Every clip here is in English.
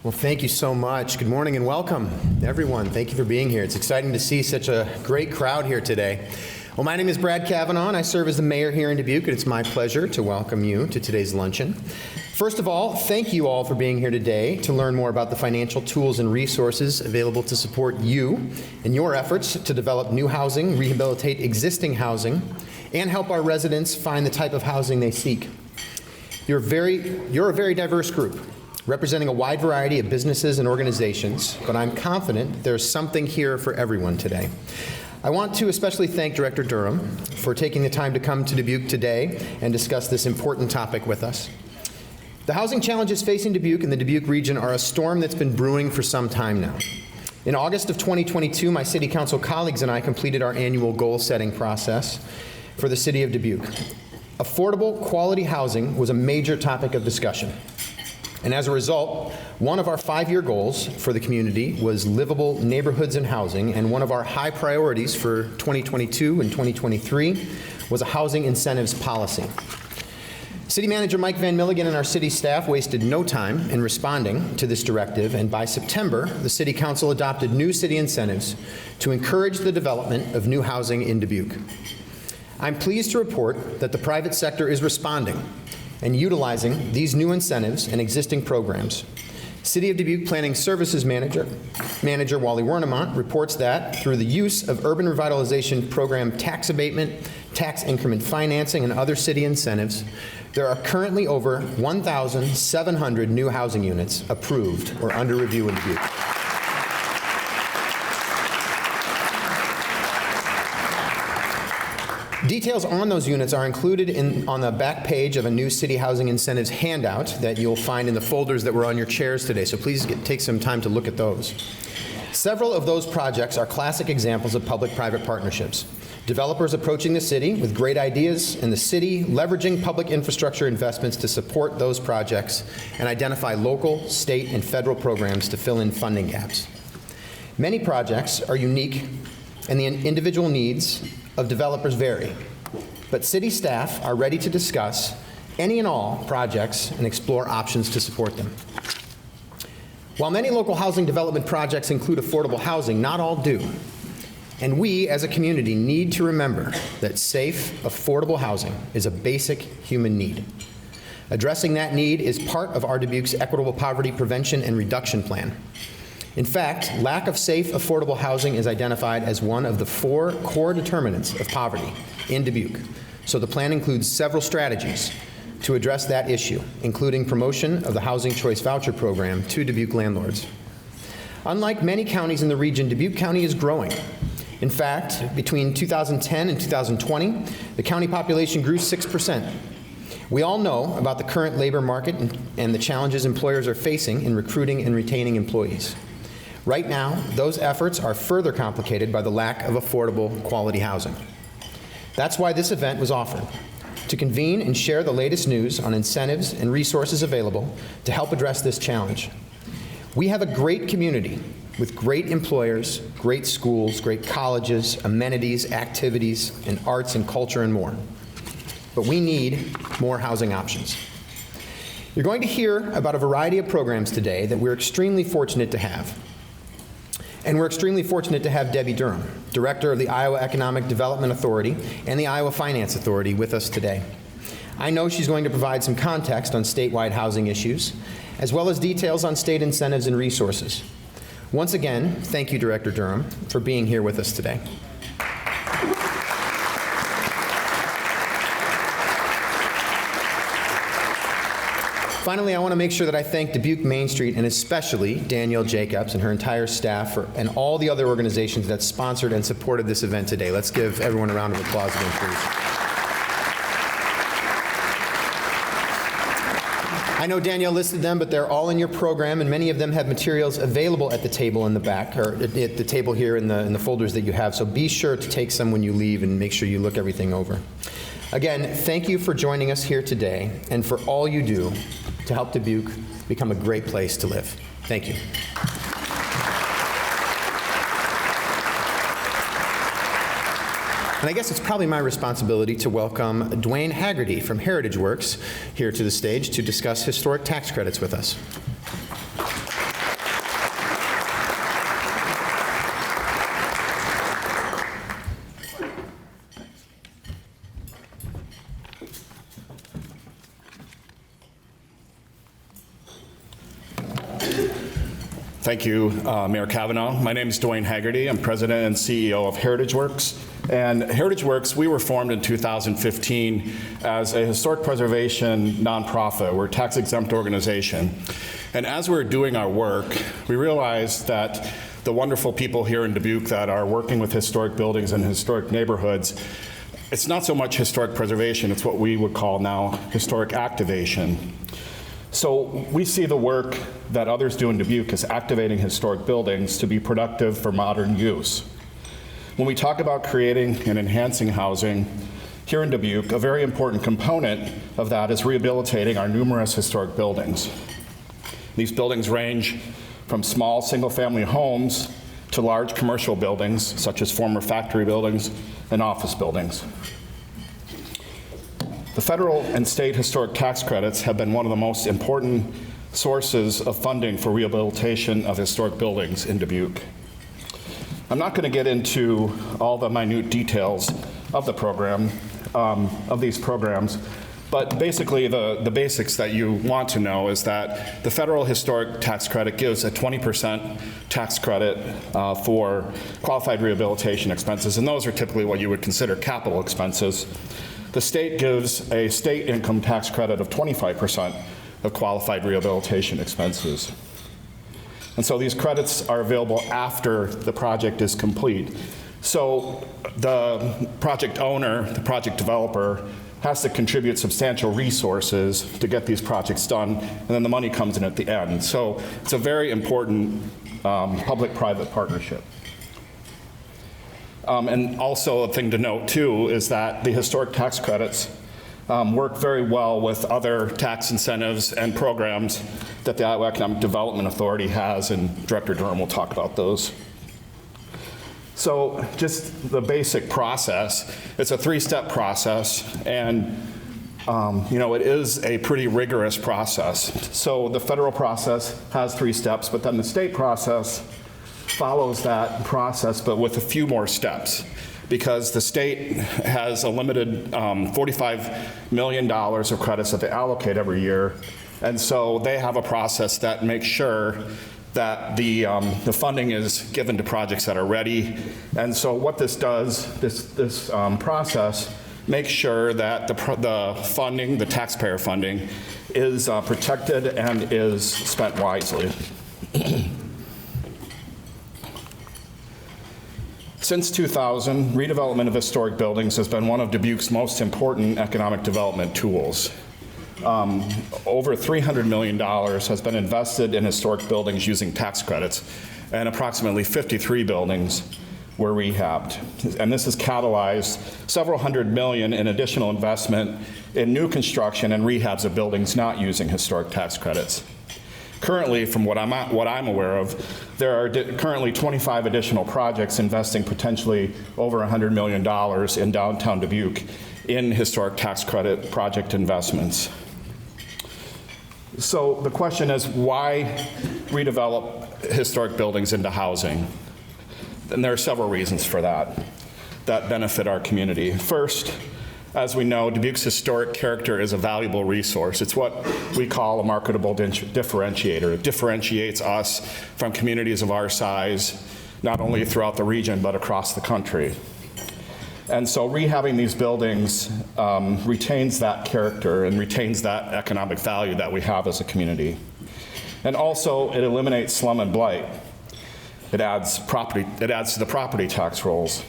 Well, thank you so much. Good morning and welcome, everyone. Thank you for being here. It's exciting to see such a great crowd here today. Well, my name is Brad Kavanaugh, and I serve as the mayor here in Dubuque, and it's my pleasure to welcome you to today's luncheon. First of all, thank you all for being here today to learn more about the financial tools and resources available to support you in your efforts to develop new housing, rehabilitate existing housing, and help our residents find the type of housing they seek. You're a very diverse group, representing a wide variety of businesses and organizations, but I'm confident there's something here for everyone today. I want to especially thank Director Durham for taking the time to come to Dubuque today and discuss this important topic with us. The housing challenges facing Dubuque and the Dubuque region are a storm that's been brewing for some time now. In August of 2022, my City Council colleagues and I completed our annual goal-setting process for the City of Dubuque. Affordable, quality housing was a major topic of discussion. And as a result, one of our 5-year goals for the community was livable neighborhoods and housing, and one of our high priorities for 2022 and 2023 was a housing incentives policy. City Manager Mike Van Milligan and our city staff wasted no time in responding to this directive, and by September, the City Council adopted new city incentives to encourage the development of new housing in Dubuque. I'm pleased to report that the private sector is responding and utilizing these new incentives and existing programs. City of Dubuque Planning Services Manager Wally Wernemont reports that through the use of Urban Revitalization Program tax abatement, tax increment financing, and other city incentives, there are currently over 1,700 new housing units approved or under review in Dubuque. Details on those units are included on the back page of a new city housing incentives handout that you'll find in the folders that were on your chairs today, so please take some time to look at those. Several of those projects are classic examples of public-private partnerships. Developers approaching the city with great ideas, and the city leveraging public infrastructure investments to support those projects and identify local, state, and federal programs to fill in funding gaps. Many projects are unique, and the individual needs of developers vary, but city staff are ready to discuss any and all projects and explore options to support them. While many local housing development projects include affordable housing, not all do. And we, as a community, need to remember that safe, affordable housing is a basic human need. Addressing that need is part of our Dubuque's Equitable Poverty Prevention and Reduction Plan. In fact, lack of safe, affordable housing is identified as one of the 4 core determinants of poverty in Dubuque. So the plan includes several strategies to address that issue, including promotion of the Housing Choice Voucher Program to Dubuque landlords. Unlike many counties in the region, Dubuque County is growing. In fact, between 2010 and 2020, the county population grew 6%. We all know about the current labor market and the challenges employers are facing in recruiting and retaining employees. Right now, those efforts are further complicated by the lack of affordable, quality housing. That's why this event was offered, to convene and share the latest news on incentives and resources available to help address this challenge. We have a great community with great employers, great schools, great colleges, amenities, activities, and arts and culture and more. But we need more housing options. You're going to hear about a variety of programs today that we're extremely fortunate to have. And we're extremely fortunate to have Debi Durham, Director of the Iowa Economic Development Authority and the Iowa Finance Authority, with us today. I know she's going to provide some context on statewide housing issues, as well as details on state incentives and resources. Once again, thank you, Director Durham, for being here with us today. Finally, I want to make sure that I thank Dubuque Main Street and especially Danielle Jacobs and her entire staff and all the other organizations that sponsored and supported this event today. Let's give everyone a round of applause again, please. I know Danielle listed them, but they're all in your program, and many of them have materials available at the table in the back, or at the table here in the folders that you have, so be sure to take some when you leave and make sure you look everything over. Again, thank you for joining us here today and for all you do to help Dubuque become a great place to live. Thank you. And I guess it's probably my responsibility to welcome Dwayne Haggerty from Heritage Works here to the stage to discuss historic tax credits with us. Thank you, Mayor Kavanaugh. My name is Dwayne Haggerty. I'm President and CEO of Heritage Works. And Heritage Works, we were formed in 2015 as a historic preservation nonprofit. We're a tax-exempt organization. And as we were doing our work, we realized that the wonderful people here in Dubuque that are working with historic buildings and historic neighborhoods, it's not so much historic preservation, it's what we would call now historic activation. So we see the work that others do in Dubuque as activating historic buildings to be productive for modern use. When we talk about creating and enhancing housing here in Dubuque, a very important component of that is rehabilitating our numerous historic buildings. These buildings range from small single-family homes to large commercial buildings, such as former factory buildings and office buildings. The federal and state historic tax credits have been one of the most important sources of funding for rehabilitation of historic buildings in Dubuque. I'm not going to get into all the minute details of the program, of these programs, but basically the basics that you want to know is that the federal historic tax credit gives a 20% tax credit for qualified rehabilitation expenses, and those are typically what you would consider capital expenses. The state gives a state income tax credit of 25% of qualified rehabilitation expenses. And so these credits are available after the project is complete. So the project owner, the project developer, has to contribute substantial resources to get these projects done, and then the money comes in at the end. So it's a very important public-private partnership. And also a thing to note too is that the historic tax credits work very well with other tax incentives and programs that the Iowa Economic Development Authority has, and Director Durham will talk about those. So just the basic process, it's a three-step process, and it is a pretty rigorous process. So the federal process has 3 steps, but then the state process follows that process, but with a few more steps, because the state has a limited $45 million of credits that they allocate every year, and so they have a process that makes sure that the funding is given to projects that are ready. And so what this does, this process makes sure that the funding, the taxpayer funding, is protected and is spent wisely. Since 2000, redevelopment of historic buildings has been one of Dubuque's most important economic development tools. Over $300 million has been invested in historic buildings using tax credits, and approximately 53 buildings were rehabbed. And this has catalyzed several hundred million in additional investment in new construction and rehabs of buildings not using historic tax credits. Currently, from what I'm aware of, there are currently 25 additional projects investing potentially over $100 million in downtown Dubuque in historic tax credit project investments. So the question is, why redevelop historic buildings into housing? And there are several reasons for that benefit our community. First, as we know, Dubuque's historic character is a valuable resource. It's what we call a marketable differentiator. It differentiates us from communities of our size, not only throughout the region, but across the country. And so rehabbing these buildings retains that character and retains that economic value that we have as a community. And also, it eliminates slum and blight. It adds to the property tax rolls.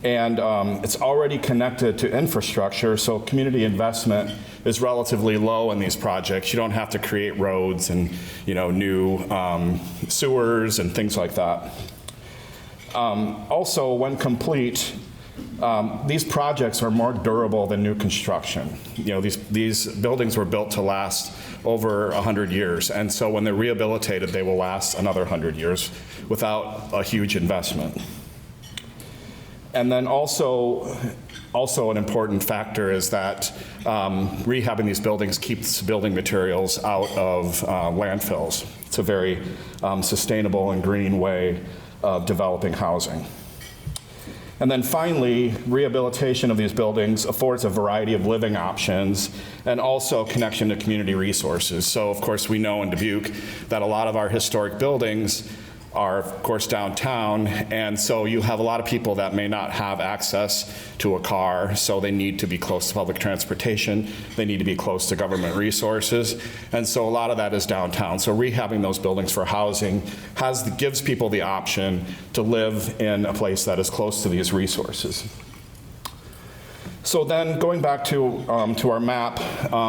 And it's already connected to infrastructure, so community investment is relatively low in these projects. You don't have to create roads and new sewers and things like that. Also, when complete, these projects are more durable than new construction. These buildings were built to last over 100 years, and so when they're rehabilitated, they will last another 100 years without a huge investment. And then also an important factor is that rehabbing these buildings keeps building materials out of landfills. It's a very sustainable and green way of developing housing. And then finally, rehabilitation of these buildings affords a variety of living options and also connection to community resources. So of course we know in Dubuque that a lot of our historic buildings are of course downtown, and so you have a lot of people that may not have access to a car, so they need to be close to public transportation, they need to be close to government resources, and so a lot of that is downtown. So rehabbing those buildings for housing gives people the option to live in a place that is close to these resources. So then going back to our map,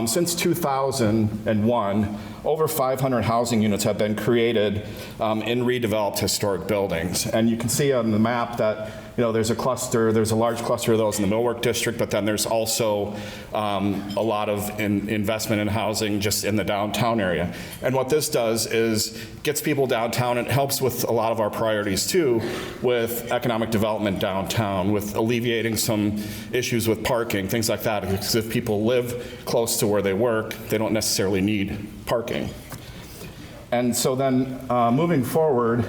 since 2001, over 500 housing units have been created in redeveloped historic buildings. And you can see on the map that there's a large cluster of those in the Millwork District, but then there's also a lot of investment in housing just in the downtown area. And what this does is gets people downtown, and it helps with a lot of our priorities too, with economic development downtown, with alleviating some issues with parking, things like that. Because if people live close to where they work, they don't necessarily need parking. And so then moving forward,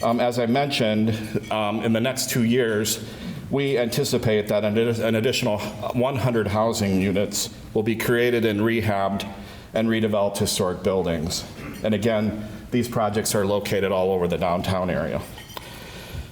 as I mentioned, in the next 2 years, we anticipate that an additional 100 housing units will be created and rehabbed and redeveloped historic buildings. And again, these projects are located all over the downtown area.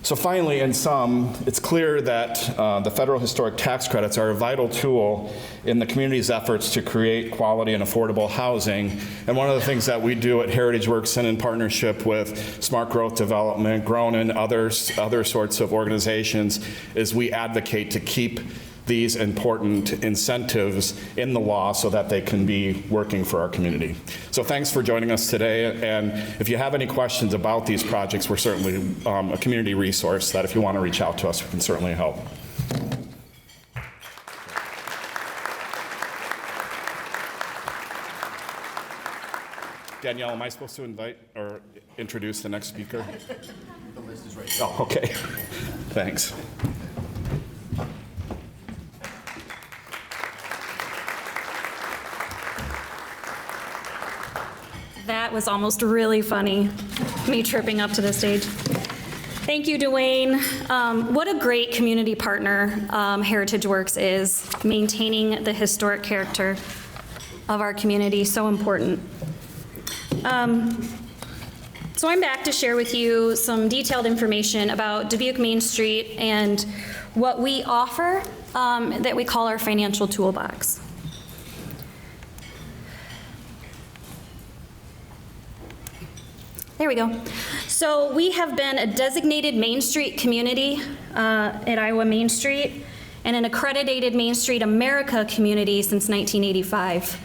So finally, in sum, it's clear that the federal historic tax credits are a vital tool in the community's efforts to create quality and affordable housing. And one of the things that we do at Heritage Works and in partnership with Smart Growth Development, Grown, and other sorts of organizations is we advocate to keep these important incentives in the law so that they can be working for our community. So thanks for joining us today, and if you have any questions about these projects, we're certainly a community resource that if you want to reach out to us, we can certainly help. Danielle, am I supposed to invite or introduce the next speaker? The list is right. Oh, okay. Thanks. That was almost really funny, me tripping up to the stage. Thank you, Dwayne. What a great community partner Heritage Works is, maintaining the historic character of our community, so important. So I'm back to share with you some detailed information about Dubuque Main Street and what we offer that we call our financial toolbox. There we go. So we have been a designated Main Street community at Iowa Main Street and an accredited Main Street America community since 1985.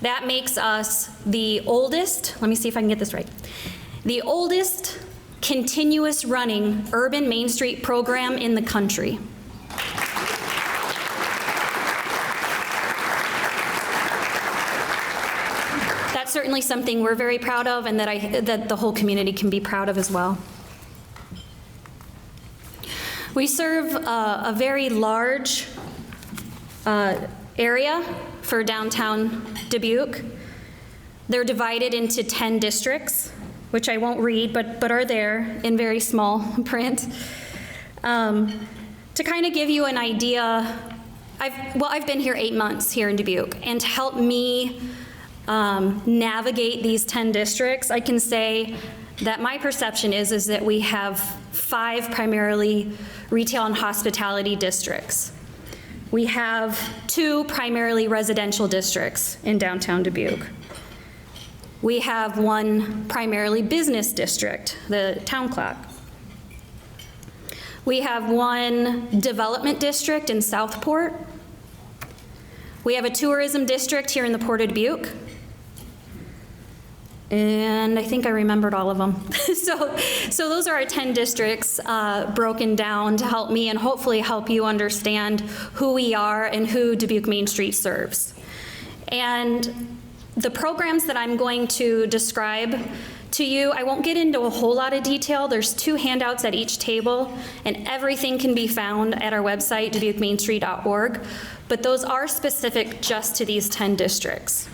That makes us the oldest, let me see if I can get this right, the oldest continuous running urban Main Street program in the country. That's certainly something we're very proud of, and that the whole community can be proud of as well. We serve a very large area for downtown Dubuque. They're divided into 10 districts, which I won't read, but are there in very small print. To kind of give you an idea, I've been here 8 months here in Dubuque, and to help me navigate these 10 districts, I can say that my perception is that we have 5 primarily retail and hospitality districts. We have 2 primarily residential districts in downtown Dubuque. We have 1 primarily business district, the Town Clock. We have 1 development district in Southport. We have a tourism district here in the Port of Dubuque. And I think I remembered all of them. So those are our 10 districts broken down to help me and hopefully help you understand who we are and who Dubuque Main Street serves. And the programs that I'm going to describe to you, I won't get into a whole lot of detail. There's 2 handouts at each table, and everything can be found at our website, dubuquemainstreet.org. But those are specific just to these 10 districts.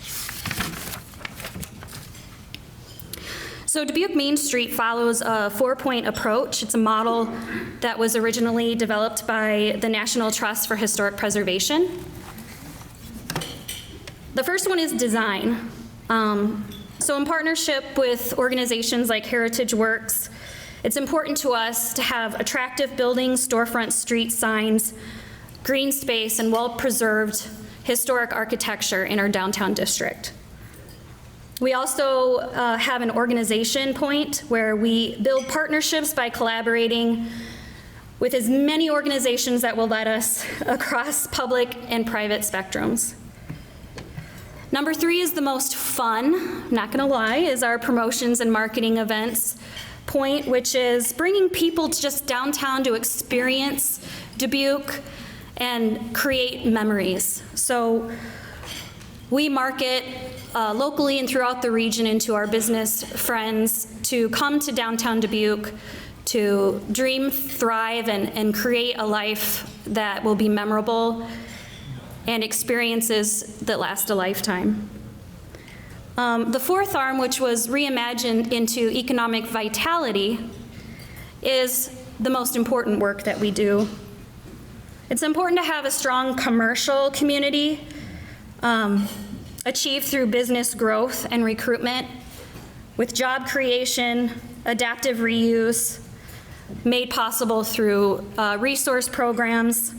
So Dubuque Main Street follows a four-point approach. It's a model that was originally developed by the National Trust for Historic Preservation. The first one is design. So in partnership with organizations like Heritage Works, it's important to us to have attractive buildings, storefront street signs, green space, and well-preserved historic architecture in our downtown district. We also have an organization point where we build partnerships by collaborating with as many organizations that will let us across public and private spectrums. Number 3 is the most fun, not gonna lie, is our promotions and marketing events point, which is bringing people just downtown to experience Dubuque and create memories. So we market locally and throughout the region into our business friends to come to downtown Dubuque to dream, thrive, and create a life that will be memorable and experiences that last a lifetime. The fourth arm, which was reimagined into economic vitality, is the most important work that we do. It's important to have a strong commercial community achieved through business growth and recruitment with job creation, adaptive reuse, made possible through resource programs,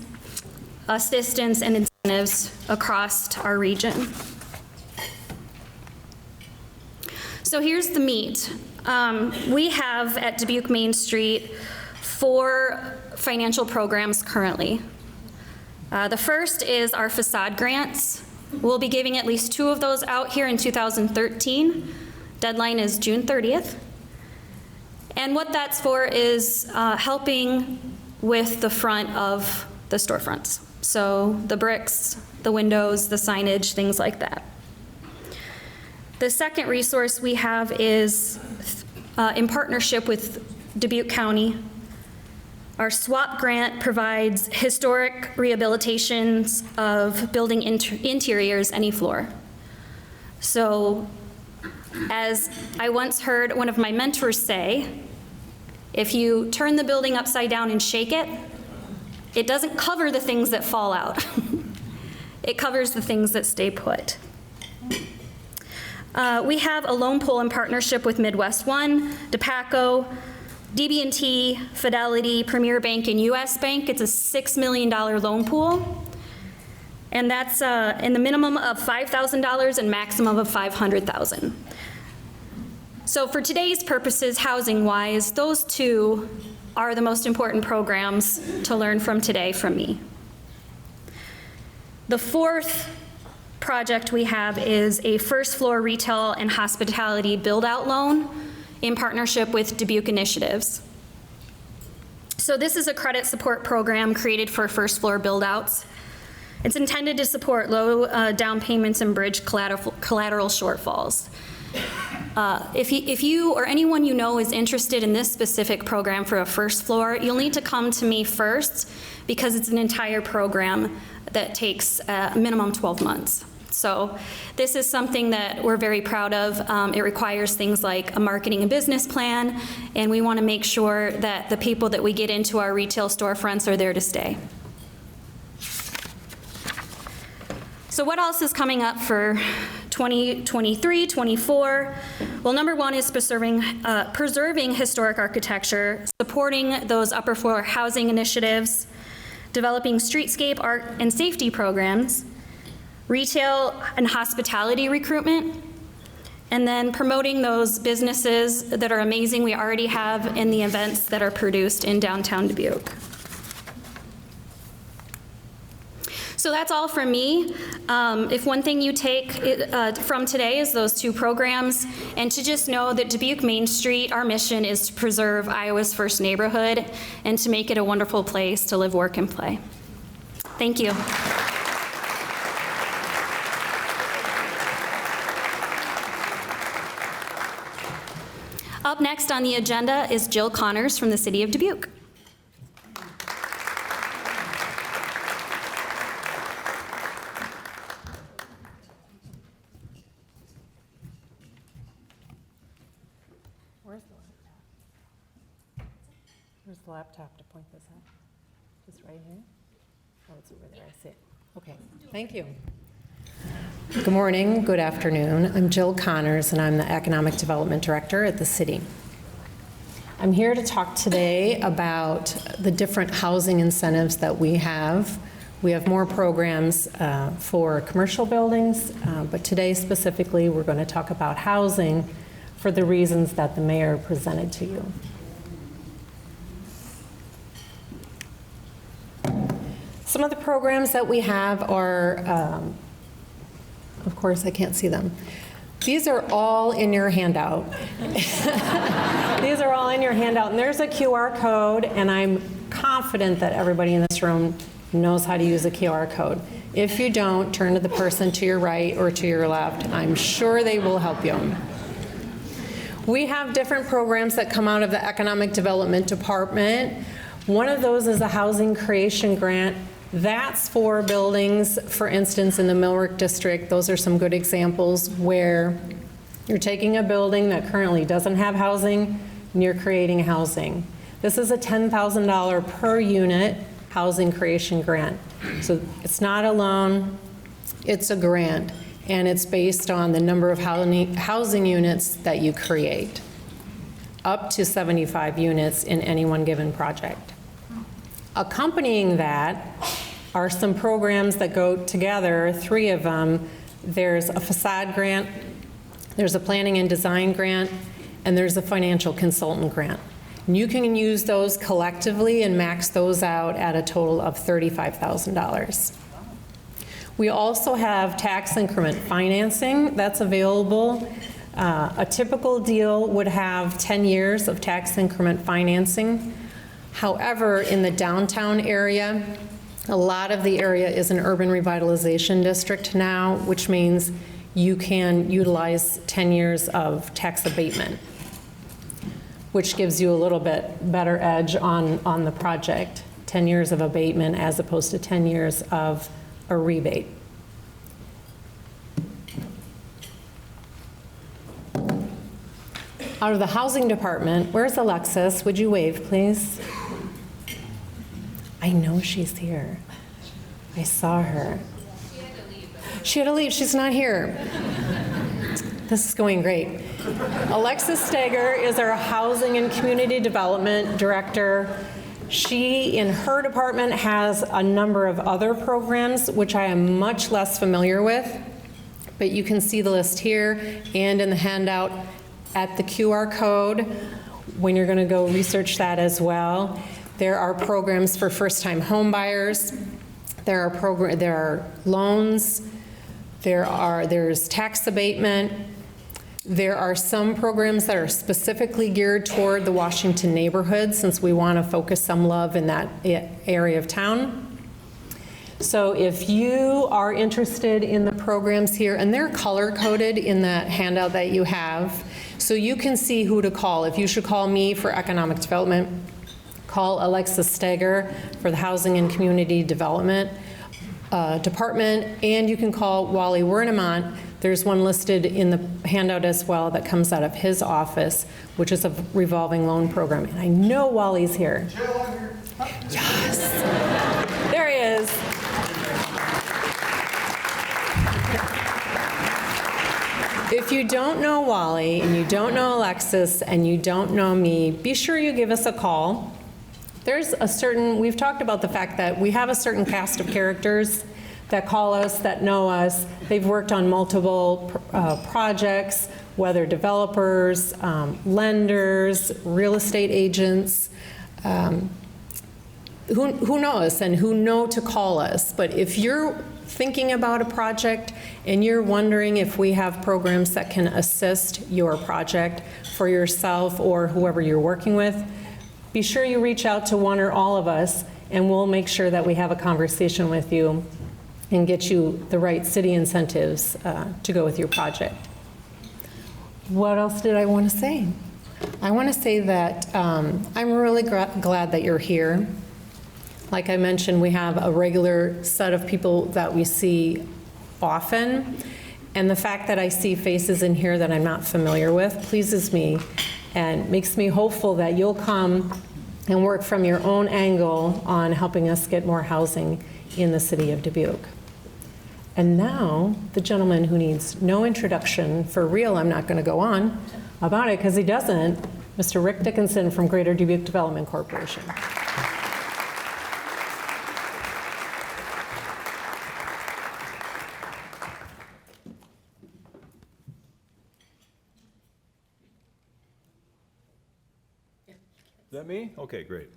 assistance, and incentives across our region. So here's the meat. We have at Dubuque Main Street 4 financial programs currently. The first is our facade grants. We'll be giving at least 2 of those out here in 2013. Deadline is June 30th. And what that's for is helping with the front of the storefronts. So the bricks, the windows, the signage, things like that. The second resource we have is in partnership with Dubuque County. Our SWAP grant provides historic rehabilitations of building interiors, any floor. So, as I once heard one of my mentors say, if you turn the building upside down and shake it, it doesn't cover the things that fall out. It covers the things that stay put. We have a loan pool in partnership with Midwest One, DePaco, DB&T, Fidelity, Premier Bank, and US Bank. It's a $6 million loan pool. And that's in the minimum of $5,000 and maximum of $500,000. So for today's purposes, housing-wise, those 2 are the most important programs to learn from today from me. The fourth project we have is a first floor retail and hospitality build-out loan in partnership with Dubuque Initiatives. So this is a credit support program created for first floor build-outs. It's intended to support low down payments and bridge collateral shortfalls. If you or anyone you know is interested in this specific program for a first floor, you'll need to come to me first because it's an entire program that takes a minimum 12 months. So this is something that we're very proud of. It requires things like a marketing and business plan, and we want to make sure that the people that we get into our retail storefronts are there to stay. So what else is coming up for 2023, 24? Well, number 1 is preserving historic architecture, supporting those upper floor housing initiatives, developing streetscape art and safety programs, retail and hospitality recruitment, and then promoting those businesses that are amazing we already have in the events that are produced in downtown Dubuque. So that's all from me. If one thing you take from today is those 2 programs, and to just know that Dubuque Main Street, our mission is to preserve Iowa's first neighborhood and to make it a wonderful place to live, work, and play. Thank you. Up next on the agenda is Jill Connors from the City of Dubuque. Where's the laptop to point this out? Just right here? Oh, it's over there, I see it. Okay, thank you. Good morning, good afternoon. I'm Jill Connors, and I'm the Economic Development Director at the city. I'm here to talk today about the different housing incentives that we have. We have more programs for commercial buildings, but today specifically we're going to talk about housing for the reasons that the mayor presented to you. Some of the programs that we have are, of course I can't see them. These are all in your handout. These are all in your handout, and there's a QR code, and I'm confident that everybody in this room knows how to use a QR code. If you don't, turn to the person to your right or to your left. I'm sure they will help you. We have different programs that come out of the Economic Development Department. One of those is a housing creation grant. That's for buildings, for instance, in the Millrick District. Those are some good examples where you're taking a building that currently doesn't have housing and you're creating housing. This is a $10,000 per unit housing creation grant. So it's not a loan, it's a grant, and it's based on the number of housing units that you create, up to 75 units in any one given project. Accompanying that are some programs that go together, 3 of them. There's a facade grant, there's a planning and design grant, and there's a financial consultant grant. And you can use those collectively and max those out at a total of $35,000. We also have tax increment financing that's available. A typical deal would have 10 years of tax increment financing. However, in the downtown area, a lot of the area is an urban revitalization district now, which means you can utilize 10 years of tax abatement, which gives you a little bit better edge on the project. 10 years of abatement as opposed to 10 years of a rebate. Out of the housing department, where's Alexis? Would you wave, please? I know she's here. I saw her. She had to leave. She's not here. This is going great. Alexis Steger is our Housing and Community Development Director. She, in her department, has a number of other programs, which I am much less familiar with, but you can see the list here and in the handout at the QR code when you're going to go research that as well. There are programs for first-time home buyers. There are loans. There's tax abatement. There are some programs that are specifically geared toward the Washington neighborhood, since we want to focus some love in that area of town. So if you are interested in the programs here, and they're color-coded in that handout that you have, so you can see who to call. If you should call me for economic development, call Alexis Steger for the Housing and Community Development Department, and you can call Wally Wernimont. There's one listed in the handout as well that comes out of his office, which is a revolving loan program. And I know Wally's here. Yes, there he is. If you don't know Wally, and you don't know Alexis, and you don't know me, be sure you give us a call. We've talked about the fact that we have a certain cast of characters that call us, that know us. They've worked on multiple projects, whether developers, lenders, real estate agents, who know us and who know to call us. But if you're thinking about a project and you're wondering if we have programs that can assist your project for yourself or whoever you're working with, be sure you reach out to one or all of us, and we'll make sure that we have a conversation with you and get you the right city incentives to go with your project. What else did I want to say? I want to say that I'm really glad that you're here. Like I mentioned, we have a regular set of people that we see often, and the fact that I see faces in here that I'm not familiar with pleases me and makes me hopeful that you'll come and work from your own angle on helping us get more housing in the city of Dubuque. And now, the gentleman who needs no introduction, for real, I'm not going to go on about it because he doesn't, Mr. Rick Dickinson from Greater Dubuque Development Corporation. Is that me? Okay, great.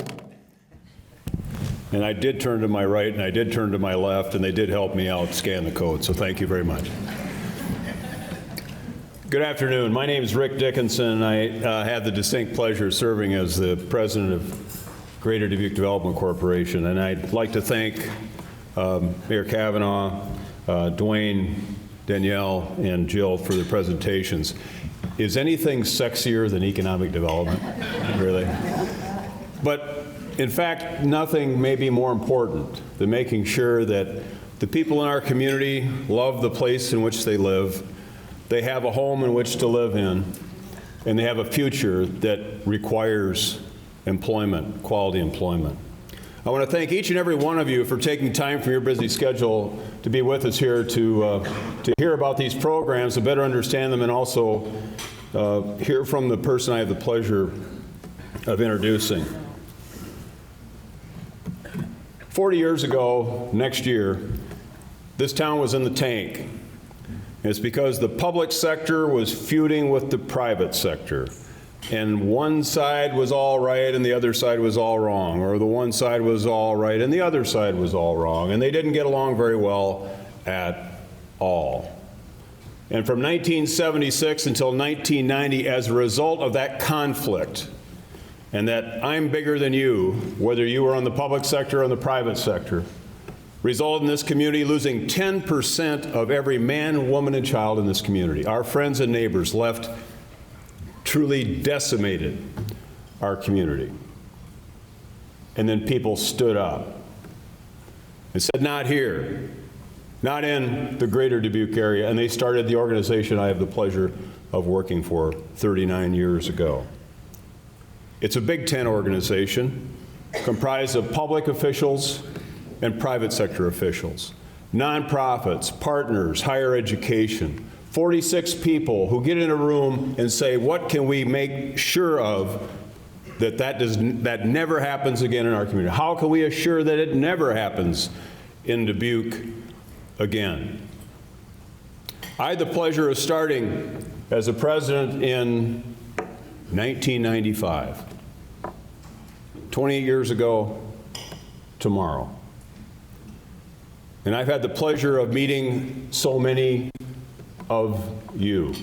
And I did turn to my right and I did turn to my left, and they did help me out scan the code, so thank you very much. Good afternoon. My name is Rick Dickinson, and I have the distinct pleasure of serving as the president of Greater Dubuque Development Corporation. And I'd like to thank Mayor Kavanaugh, Dwayne, Danielle, and Jill for their presentations. Is anything sexier than economic development? Really? But in fact, nothing may be more important than making sure that the people in our community love the place in which they live, they have a home in which to live in, and they have a future that requires employment, quality employment. I want to thank each and every one of you for taking time from your busy schedule to be with us here to hear about these programs, to better understand them, and also hear from the person I have the pleasure of introducing. 40 years ago, next year, this town was in the tank. And it's because the public sector was feuding with the private sector. And one side was all right and the other side was all wrong, or the one side was all right and the other side was all wrong. And they didn't get along very well at all. And from 1976 until 1990, as a result of that conflict, and that I'm bigger than you, whether you were on the public sector or in the private sector, resulted in this community losing 10% of every man, woman, and child in this community. Our friends and neighbors left, truly decimated our community. And then people stood up and said, not here, not in the greater Dubuque area, and they started the organization I have the pleasure of working for 39 years ago. It's a Big Ten organization comprised of public officials and private sector officials, nonprofits, partners, higher education, 46 people who get in a room and say, what can we make sure of that never happens again in our community? How can we assure that it never happens in Dubuque again? I had the pleasure of starting as a president in 1995, 28 years ago tomorrow. And I've had the pleasure of meeting so many of you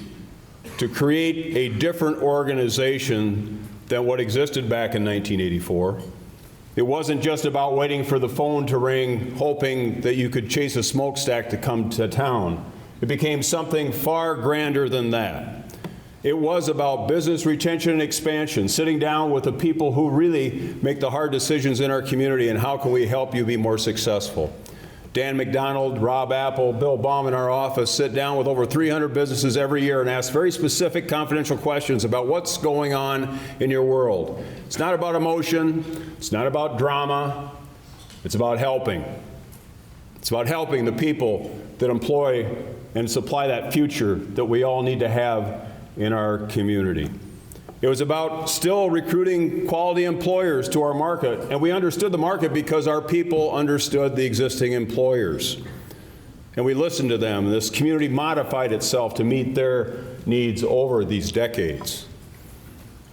to create a different organization than what existed back in 1984. It wasn't just about waiting for the phone to ring, hoping that you could chase a smokestack to come to town. It became something far grander than that. It was about business retention and expansion, sitting down with the people who really make the hard decisions in our community and how can we help you be more successful. Dan McDonald, Rob Apple, Bill Baum in our office sit down with over 300 businesses every year and ask very specific confidential questions about what's going on in your world. It's not about emotion, it's not about drama, it's about helping. It's about helping the people that employ and supply that future that we all need to have in our community. It was about still recruiting quality employers to our market, and we understood the market because our people understood the existing employers. And we listened to them. This community modified itself to meet their needs over these decades.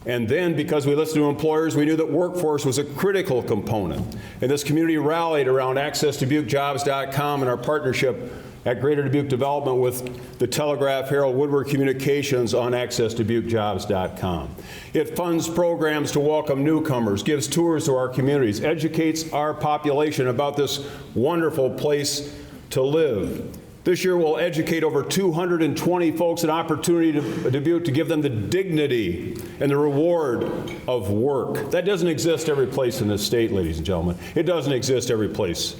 And then, because we listened to employers, we knew that workforce was a critical component. And this community rallied around AccessDubuqueJobs.com and our partnership at Greater Dubuque Development with the Telegraph, Herald, Woodward Communications on AccessDubuqueJobs.com. It funds programs to welcome newcomers, gives tours to our communities, educates our population about this wonderful place to live. This year we'll educate over 220 folks an opportunity to Dubuque to give them the dignity and the reward of work. That doesn't exist every place in this state, ladies and gentlemen. It doesn't exist every place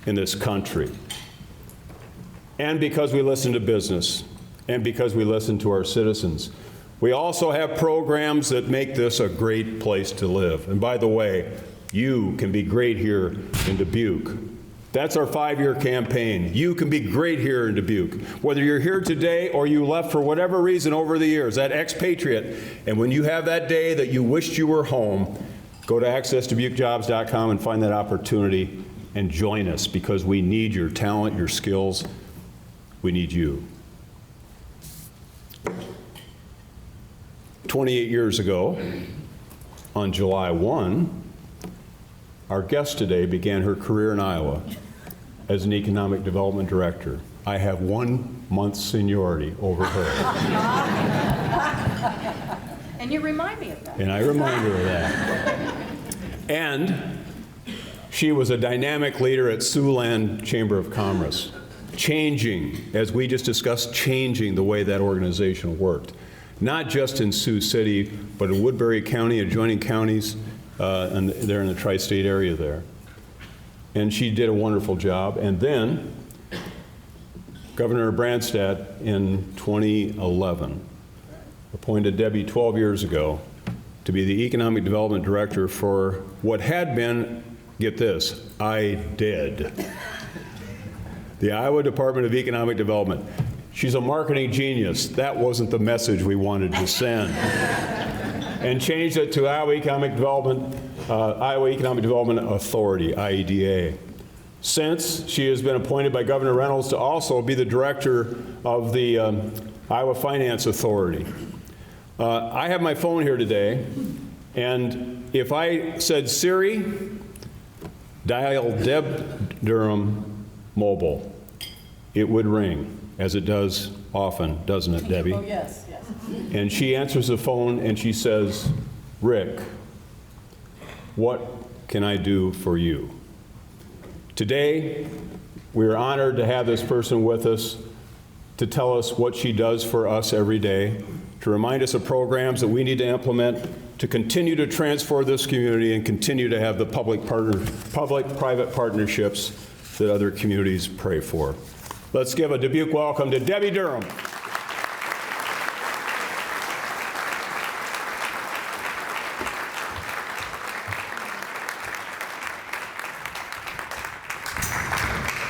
in this country. And because we listen to business, and because we listen to our citizens, We also have programs that make this a great place to live. And by the way, you can be great here in Dubuque. That's our 5-year campaign. You can be great here in Dubuque. Whether you're here today or you left for whatever reason over the years, that expatriate, and when you have that day that you wished you were home, go to accessdubukejobs.com and find that opportunity and join us, because we need your talent, your skills. We need you. 28 years ago, on July 1, our guest today began her career in Iowa as an economic development director. I have 1 month's seniority over her. And you remind me of that. And I remind her of that. And she was a dynamic leader at Siouxland Chamber of Commerce, changing, as we just discussed, changing the way that organization worked. Not just in Sioux City, but in Woodbury County, adjoining counties, and they're in the tri-state area there. And she did a wonderful job. And then Governor Branstad in 2011 appointed Debi 12 years ago to be the Economic Development Director for what had been, get this, IDED, the Iowa Department of Economic Development. She's a marketing genius. That wasn't the message we wanted to send. And changed it to Iowa Economic Development Authority, IEDA. Since, she has been appointed by Governor Reynolds to also be the director of the Iowa Finance Authority. I have my phone here today, and if I said, Siri, dial Deb Durham mobile, it would ring, as it does often, doesn't it, Debbie? Oh, yes, yes. And she answers the phone and she says, Rick, what can I do for you? Today, we're honored to have this person with us to tell us what she does for us every day, to remind us of programs that we need to implement to continue to transform this community and continue to have the public-private partnerships that other communities pray for. Let's give a Dubuque welcome to Debi Durham.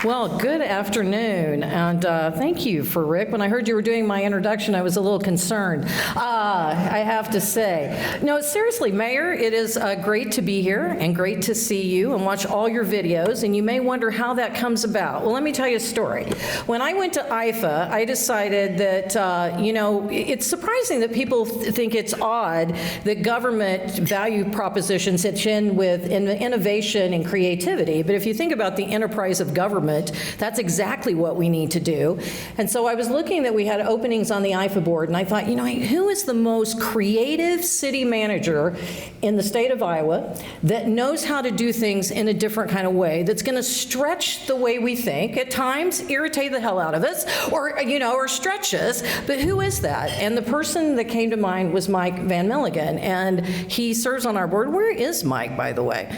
Well, good afternoon, and thank you for Rick. When I heard you were doing my introduction, I was a little concerned, I have to say. No, seriously, Mayor, it is great to be here and great to see you and watch all your videos, and you may wonder how that comes about. Well, let me tell you a story. When I went to IFA, I decided that, it's surprising that people think it's odd that government value propositions hit in with innovation and creativity, but if you think about the enterprise of government, that's exactly what we need to do. And so I was looking that we had openings on the IFA board, and I thought, who is the most creative city manager in the state of Iowa that knows how to do things in a different kind of way, that's going to stretch the way we think, at times irritate the hell out of us, or stretch us, but who is that? And the person that came to mind was Mike Van Milligan, and he serves on our board. Where is Mike, by the way?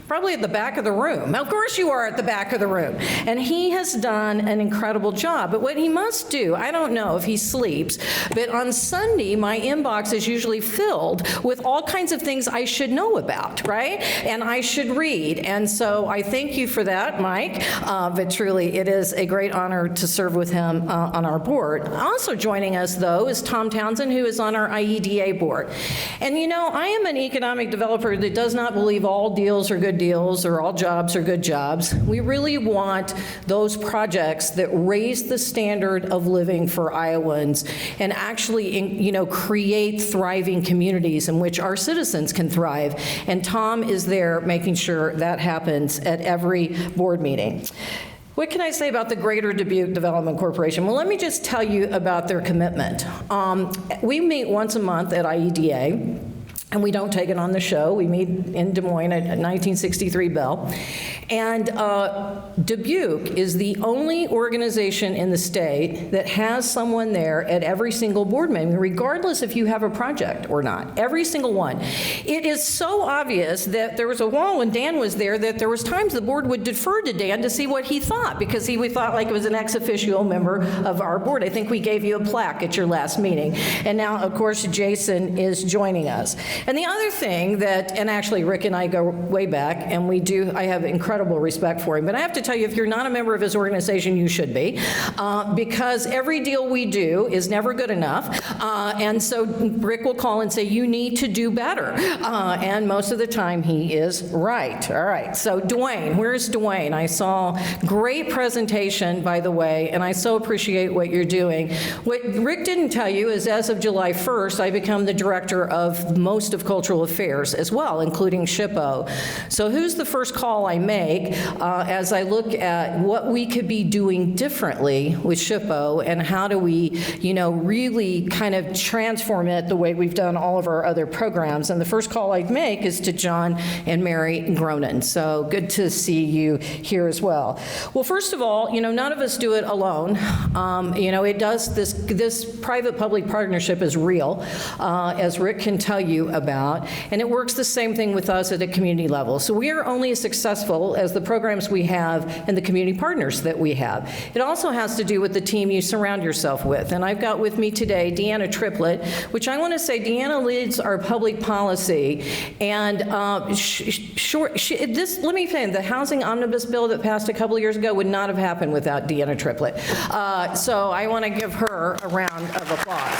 Probably at the back of the room. Of course you are at the back of the room. And he has done an incredible job. But what he must do, I don't know if he sleeps, but on Sunday, my inbox is usually filled with all kinds of things I should know about, right? And I should read. And so I thank you for that, Mike. But truly, it is a great honor to serve with him on our board. Also joining us, though, is Tom Townsend, who is on our IEDA board. And I am an economic developer that does not believe all deals are good deals or all jobs are good jobs. We really want those projects that raise the standard of living for Iowans and actually, create thriving communities in which our citizens can thrive. And Tom is there making sure that happens at every board meeting. What can I say about the Greater Dubuque Development Corporation? Well, let me just tell you about their commitment. We meet once a month at IEDA. and we don't take it on the show. We meet in Des Moines at 1963 Bell. And Dubuque is the only organization in the state that has someone there at every single board meeting, regardless if you have a project or not, every single one. It is so obvious that there was a while when Dan was there that there was times the board would defer to Dan to see what he thought, because we thought like it was an ex officio member of our board. I think we gave you a plaque at your last meeting. And now, of course, Jason is joining us. And the other thing that, and actually Rick and I go way back, and I have incredible respect for him, but I have to tell you, if you're not a member of his organization, you should be, because every deal we do is never good enough, and so Rick will call and say, you need to do better, and most of the time he is right. All right, so Dwayne, where's Dwayne? I saw great presentation, by the way, and I so appreciate what you're doing. What Rick didn't tell you is as of July 1st, I become the director of most of Cultural Affairs as well, including SHPO. So who's the first call I make as I look at what we could be doing differently with SHPO, and how do we, really kind of transform it the way we've done all of our other programs. And the first call I'd make is to John and Mary Gronin. So good to see you here as well. Well, first of all, none of us do it alone. It does, this private-public partnership is real, as Rick can tell you about, and it works the same thing with us at a community level. So we are only as successful as the programs we have and the community partners that we have. It also has to do with the team you surround yourself with. And I've got with me today Deanna Triplett, which I want to say Deanna leads our public policy. And let me say, the housing omnibus bill that passed a couple of years ago would not have happened without Deanna Triplett. So I want to give her a round of applause.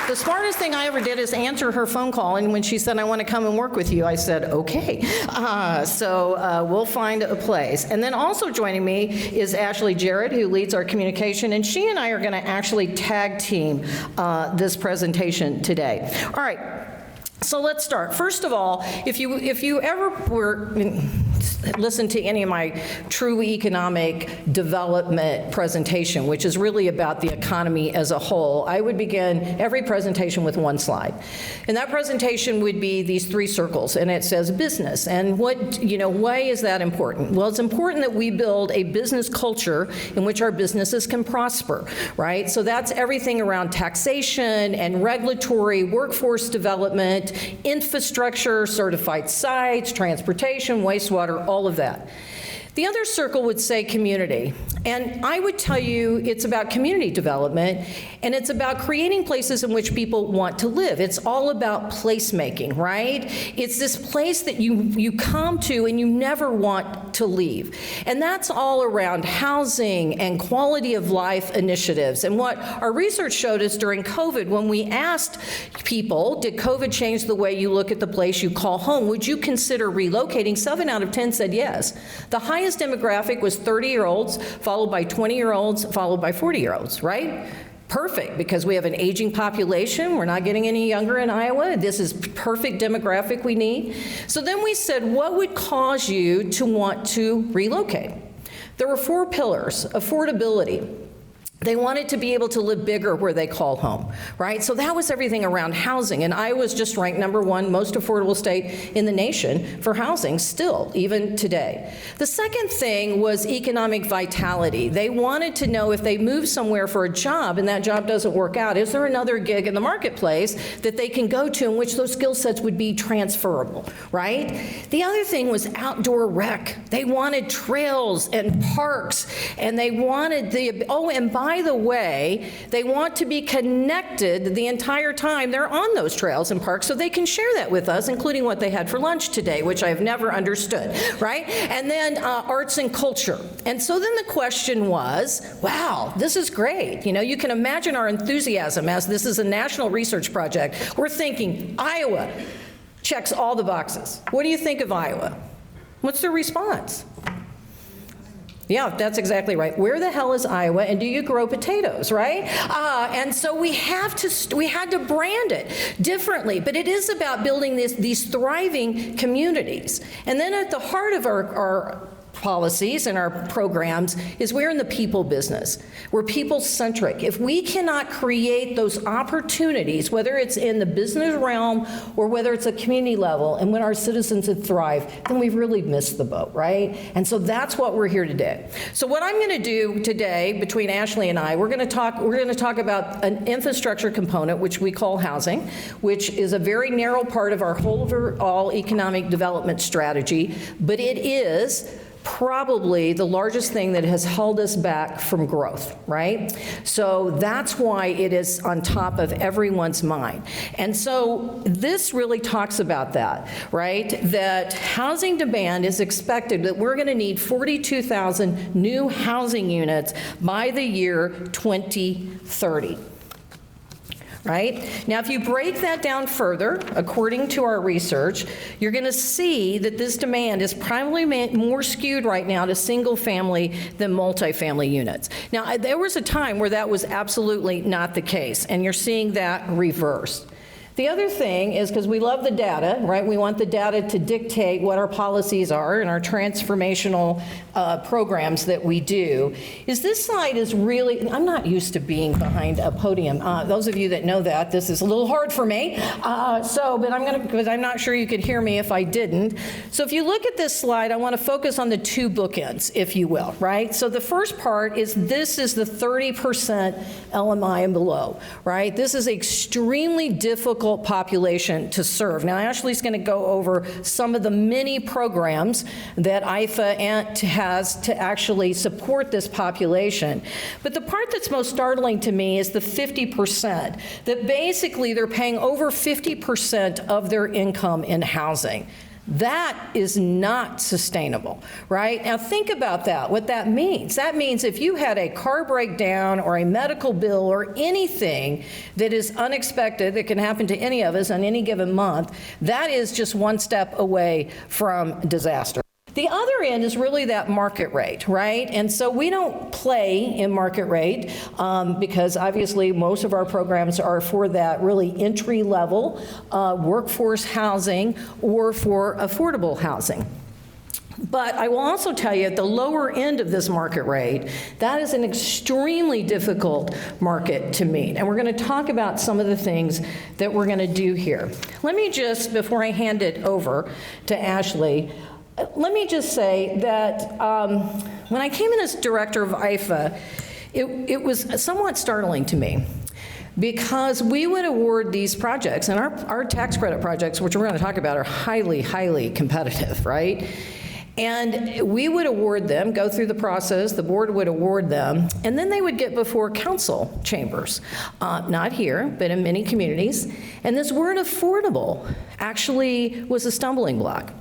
The smartest thing I ever did is answer her phone call, and when she said, I want to come and work with you, I said, okay. So we'll find a place. And then also joining me is Ashley Jarrett, who leads our communication, and she and I are going to actually tag team this presentation today. All right. So let's start. First of all, if you ever listen to any of my true economic development presentation, which is really about the economy as a whole, I would begin every presentation with one slide. And that presentation would be these three circles, and it says business. And why is that important? Well, it's important that we build a business culture in which our businesses can prosper, right? So that's everything around taxation and regulatory, workforce development, infrastructure, certified sites, transportation, wastewater, all of that. The other circle would say community. And I would tell you it's about community development, and it's about creating places in which people want to live. It's all about placemaking, right? It's this place that you come to and you never want to leave. And that's all around housing and quality of life initiatives. And what our research showed us during COVID, when we asked people, did COVID change the way you look at the place you call home? Would you consider relocating? 7 out of 10 said yes. The highest demographic was 30-year-olds, followed by 20-year-olds, followed by 40-year-olds, right? Perfect, because we have an aging population. We're not getting any younger in Iowa. This is perfect demographic we need. So then we said, what would cause you to want to relocate? There were 4 pillars. Affordability. They wanted to be able to live bigger where they call home, right? So that was everything around housing. And Iowa's just ranked #1 most affordable state in the nation for housing still, even today. The second thing was economic vitality. They wanted to know if they move somewhere for a job and that job doesn't work out, is there another gig in the marketplace that they can go to in which those skill sets would be transferable, right? The other thing was outdoor rec. They wanted trails and parks, and they wanted and by the way, they want to be connected the entire time they're on those trails and parks, so they can share that with us, including what they had for lunch today, which I've never understood, right? And then arts and culture. And so then the question was, wow, this is great. You can imagine our enthusiasm as this is a national research project. We're thinking, Iowa checks all the boxes. What do you think of Iowa? What's their response? Yeah, that's exactly right. Where the hell is Iowa, and do you grow potatoes, right? And so we had to brand it differently, but it is about building these thriving communities. And then at the heart of our policies and our programs is we're in the people business. We're people-centric. If we cannot create those opportunities, whether it's in the business realm or whether it's a community level, and when our citizens would thrive, then we've really missed the boat, right? And so that's what we're here to do. So what I'm going to do today, between Ashley and I, we're going to talk about an infrastructure component, which we call housing, which is a very narrow part of our whole overall economic development strategy, but it is probably the largest thing that has held us back from growth, right? So that's why it is on top of everyone's mind. And so this really talks about that, right? That housing demand is expected that we're going to need 42,000 new housing units by the year 2030. Right? Now, if you break that down further, according to our research, you're going to see that this demand is probably more skewed right now to single-family than multifamily units. Now, there was a time where that was absolutely not the case, and you're seeing that reversed. The other thing is, because we love the data, right? We want the data to dictate what our policies are and our transformational programs that we do, is this slide is really, I'm not used to being behind a podium. Those of you that know that, this is a little hard for me. But I'm going to, because I'm not sure you could hear me if I didn't. So if you look at this slide, I want to focus on the two bookends, if you will, right? So the first part is this is the 30% LMI and below, right? This is extremely difficult population to serve. Now, Ashley's going to go over some of the many programs that IFA has to actually support this population. But the part that's most startling to me is the 50%, that basically they're paying over 50% of their income in housing. That is not sustainable, right? Now think about that, what that means. That means if you had a car breakdown or a medical bill or anything that is unexpected that can happen to any of us on any given month, that is just one step away from disaster. The other end is really that market rate, right? And so we don't play in market rate because obviously most of our programs are for that really entry-level workforce housing or for affordable housing. But I will also tell you at the lower end of this market rate, that is an extremely difficult market to meet. And we're going to talk about some of the things that we're going to do here. Let me just, before I hand it over to Ashley, let me just say that when I came in as director of IFA, it was somewhat startling to me because we would award these projects, and our tax credit projects, which we're going to talk about, are highly, highly competitive, right? And we would award them, go through the process, the board would award them, and then they would get before council chambers, not here, but in many communities. And this word affordable actually was a stumbling block.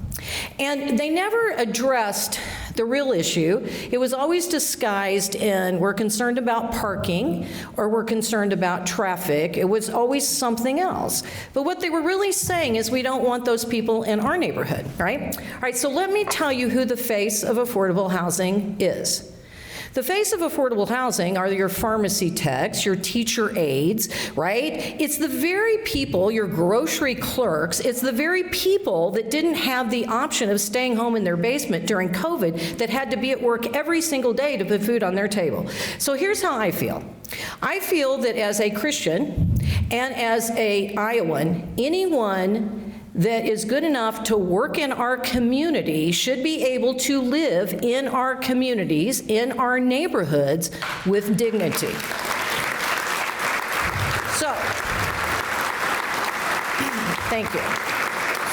And they never addressed the real issue. It was always disguised in we're concerned about parking or we're concerned about traffic. It was always something else. But what they were really saying is we don't want those people in our neighborhood, right? All right, so let me tell you who the face of affordable housing is. The face of affordable housing are your pharmacy techs, your teacher aides, right? It's the very people, your grocery clerks, it's the very people that didn't have the option of staying home in their basement during COVID that had to be at work every single day to put food on their table. So here's how I feel. I feel that as a Christian and as an Iowan, anyone that is good enough to work in our community should be able to live in our communities, in our neighborhoods with dignity. So, thank you.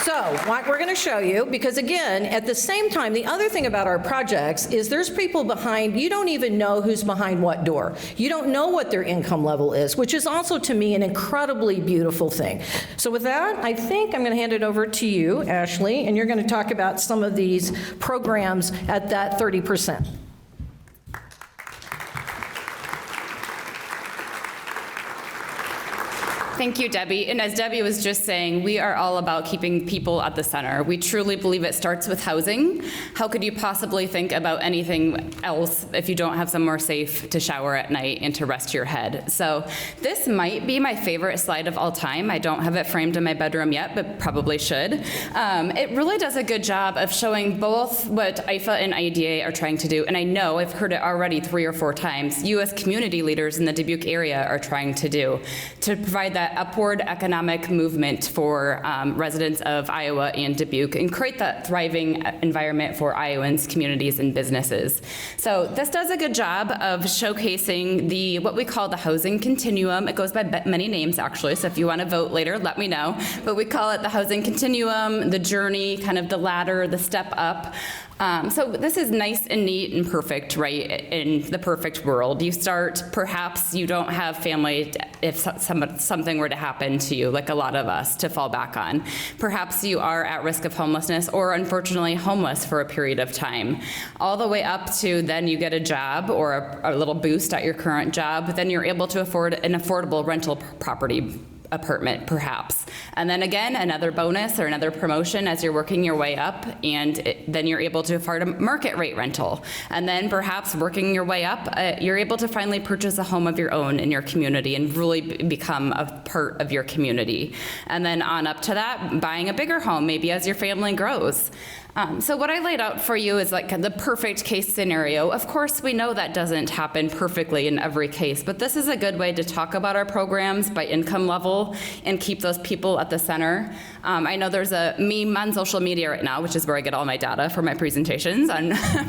So, what we're going to show you, because again, at the same time, the other thing about our projects is there's people behind, you don't even know who's behind what door. You don't know what their income level is, which is also, to me, an incredibly beautiful thing. So with that, I think I'm going to hand it over to you, Ashley, and you're going to talk about some of these programs at that 30%. Thank you, Debbie. And as Debbie was just saying, we are all about keeping people at the center. We truly believe it starts with housing. How could you possibly think about anything else if you don't have somewhere safe to shower at night and to rest your head? So this might be my favorite slide of all time. I don't have it framed in my bedroom yet, but probably should. It really does a good job of showing both what IFA and IDA are trying to do, and I know I've heard it already 3 or 4 times, you as community leaders in the Dubuque area are trying to do, to provide that upward economic movement for residents of Iowa and Dubuque and create that thriving environment for Iowans, communities, and businesses. So this does a good job of showcasing what we call the housing continuum. It goes by many names, actually, so if you want to vote later, let me know. But we call it the housing continuum, the journey, kind of the ladder, the step up. So this is nice and neat and perfect, right, in the perfect world. You start, perhaps you don't have family if something were to happen to you, like a lot of us, to fall back on. Perhaps you are at risk of homelessness or unfortunately homeless for a period of time. All the way up to then you get a job or a little boost at your current job, then you're able to afford an affordable rental property apartment, perhaps. And then again, another bonus or another promotion as you're working your way up, and then you're able to afford a market rate rental. And then perhaps working your way up, you're able to finally purchase a home of your own in your community and really become a part of your community. And then on up to that, buying a bigger home, maybe as your family grows. So what I laid out for you is like the perfect case scenario. Of course, we know that doesn't happen perfectly in every case, but this is a good way to talk about our programs by income level and keep those people at the center. I know there's a meme on social media right now, which is where I get all my data for my presentations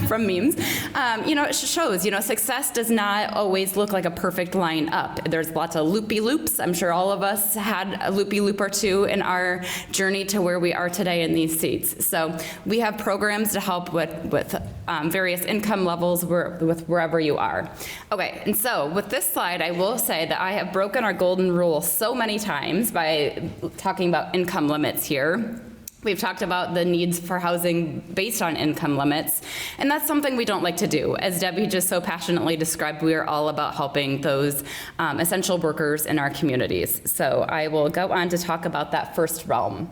from memes. It shows, success does not always look like a perfect line up. There's lots of loopy loops. I'm sure all of us had a loopy loop or two in our journey to where we are today in these seats. So we have programs to help with various income levels with wherever you are. Okay, and so with this slide, I will say that I have broken our golden rule so many times by talking about income limits here. We've talked about the needs for housing based on income limits, and that's something we don't like to do. As Debbie just so passionately described, we are all about helping those essential workers in our communities. So I will go on to talk about that first realm.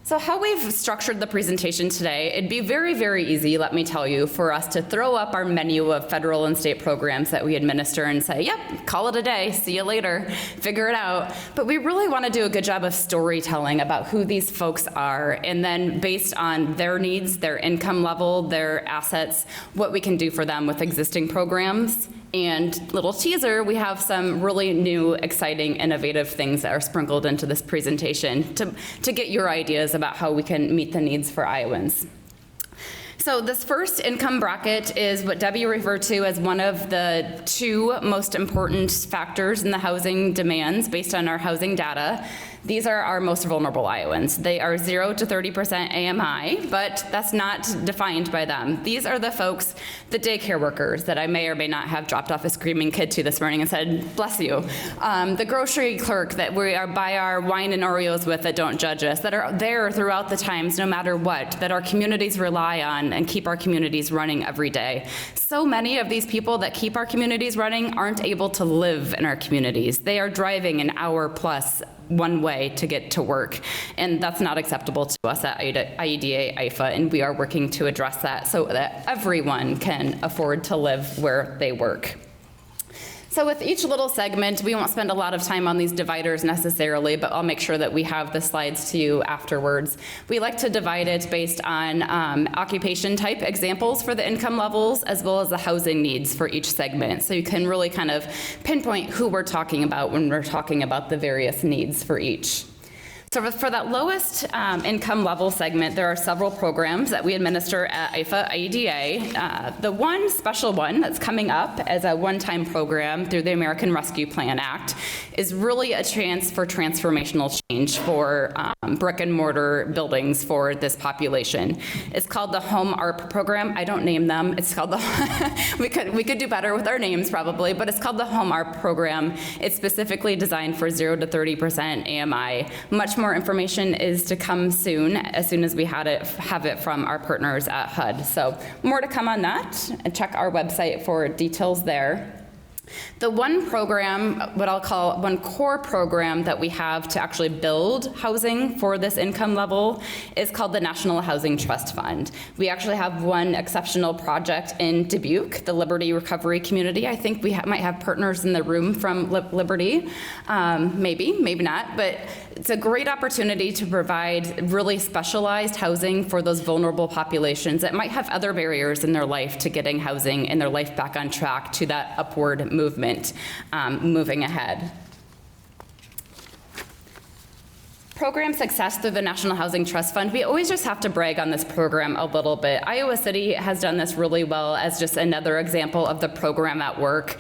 So how we've structured the presentation today, it'd be very, very easy, let me tell you, for us to throw up our menu of federal and state programs that we administer and say, yep, call it a day, see you later, figure it out. But we really want to do a good job of storytelling about who these folks are, and then based on their needs, their income level, their assets, what we can do for them with existing programs. And little teaser, we have some really new, exciting, innovative things that are sprinkled into this presentation to get your ideas about how we can meet the needs for Iowans. So this first income bracket is what Debbie referred to as one of the 2 most important factors in the housing demands based on our housing data. These are our most vulnerable Iowans. They are 0 to 30% AMI, but that's not defined by them. These are the folks, the daycare workers that I may or may not have dropped off a screaming kid to this morning and said, bless you. The grocery clerk that we are buy our wine and Oreos with that don't judge us, that are there throughout the times no matter what, that our communities rely on and keep our communities running every day. So many of these people that keep our communities running aren't able to live in our communities. They are driving an hour plus one way to get to work, and that's not acceptable to us at IEDA IFA, and we are working to address that so that everyone can afford to live where they work. So with each little segment, we won't spend a lot of time on these dividers necessarily, but I'll make sure that we have the slides to you afterwards. We like to divide it based on occupation type examples for the income levels, as well as the housing needs for each segment. So you can really kind of pinpoint who we're talking about when we're talking about the various needs for each. So for that lowest income level segment, there are several programs that we administer at IFA IEDA. The one special one that's coming up as a one-time program through the American Rescue Plan Act is really a chance for transformational change for brick and mortar buildings for this population. It's called the Home ARP program. I don't name them. It's called the, we could do better with our names probably, but it's called the Home ARP program. It's specifically designed for 0 to 30% AMI. Much more information is to come soon, as soon as we have it from our partners at HUD. So more to come on that, and check our website for details there. The one program, what I'll call one core program that we have to actually build housing for this income level is called the National Housing Trust Fund. We actually have one exceptional project in Dubuque, the Liberty Recovery Community. I think we might have partners in the room from Liberty, maybe not, but it's a great opportunity to provide really specialized housing for those vulnerable populations that might have other barriers in their life to getting housing and their life back on track to that upward movement, moving ahead. Program success through the National Housing Trust Fund. We always just have to brag on this program a little bit. Iowa City has done this really well as just another example of the program at work.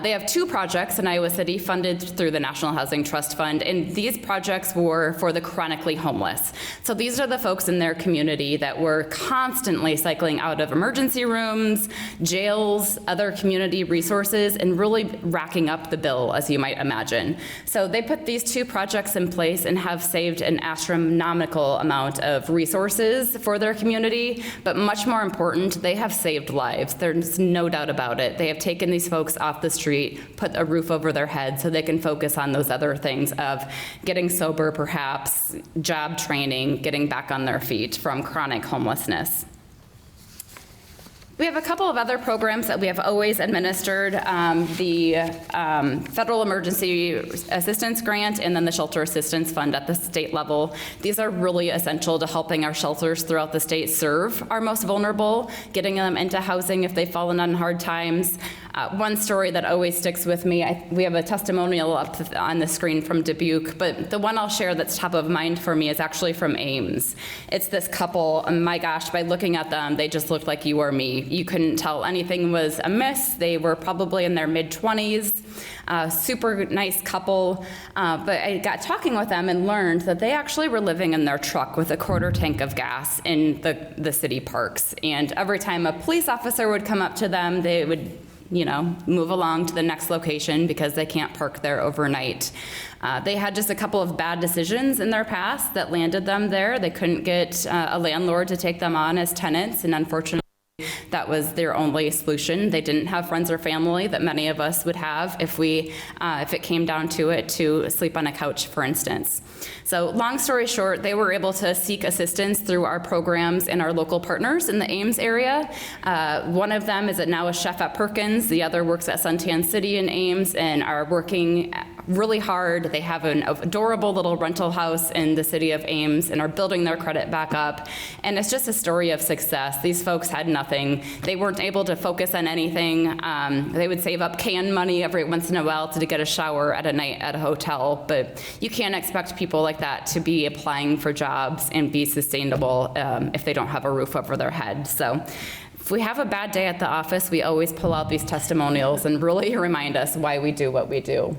They have 2 projects in Iowa City funded through the National Housing Trust Fund, and these projects were for the chronically homeless. So these are the folks in their community that were constantly cycling out of emergency rooms, jails, other community resources, and really racking up the bill, as you might imagine. So they put these 2 projects in place and have saved an astronomical amount of resources for their community, but much more important, they have saved lives. There's no doubt about it. They have taken these folks off the street, put a roof over their head so they can focus on those other things of getting sober perhaps, job training, getting back on their feet from chronic homelessness. We have a couple of other programs that we have always administered, the Federal Emergency Assistance Grant and then the Shelter Assistance Fund at the state level. These are really essential to helping our shelters throughout the state serve our most vulnerable, getting them into housing if they've fallen on hard times. One story that always sticks with me, we have a testimonial up on the screen from Dubuque, but the one I'll share that's top of mind for me is actually from Ames. It's this couple, my gosh, by looking at them, they just looked like you or me. You couldn't tell anything was amiss. They were probably in their mid-20s, super nice couple, but I got talking with them and learned that they actually were living in their truck with a quarter tank of gas in the city parks. And every time a police officer would come up to them, they would move along to the next location because they can't park there overnight. They had just a couple of bad decisions in their past that landed them there. They couldn't get a landlord to take them on as tenants, and unfortunately, that was their only solution. They didn't have friends or family that many of us would have if it came down to it, to sleep on a couch, for instance. So long story short, they were able to seek assistance through our programs and our local partners in the Ames area. One of them is now a chef at Perkins. The other works at Suntan City in Ames and are working really hard. They have an adorable little rental house in the city of Ames and are building their credit back up. And it's just a story of success. These folks had nothing. They weren't able to focus on anything. They would save up canned money every once in a while to get a shower at a night at a hotel. But you can't expect people like that to be applying for jobs and be sustainable if they don't have a roof over their head. So if we have a bad day at the office, we always pull out these testimonials and really remind us why we do what we do.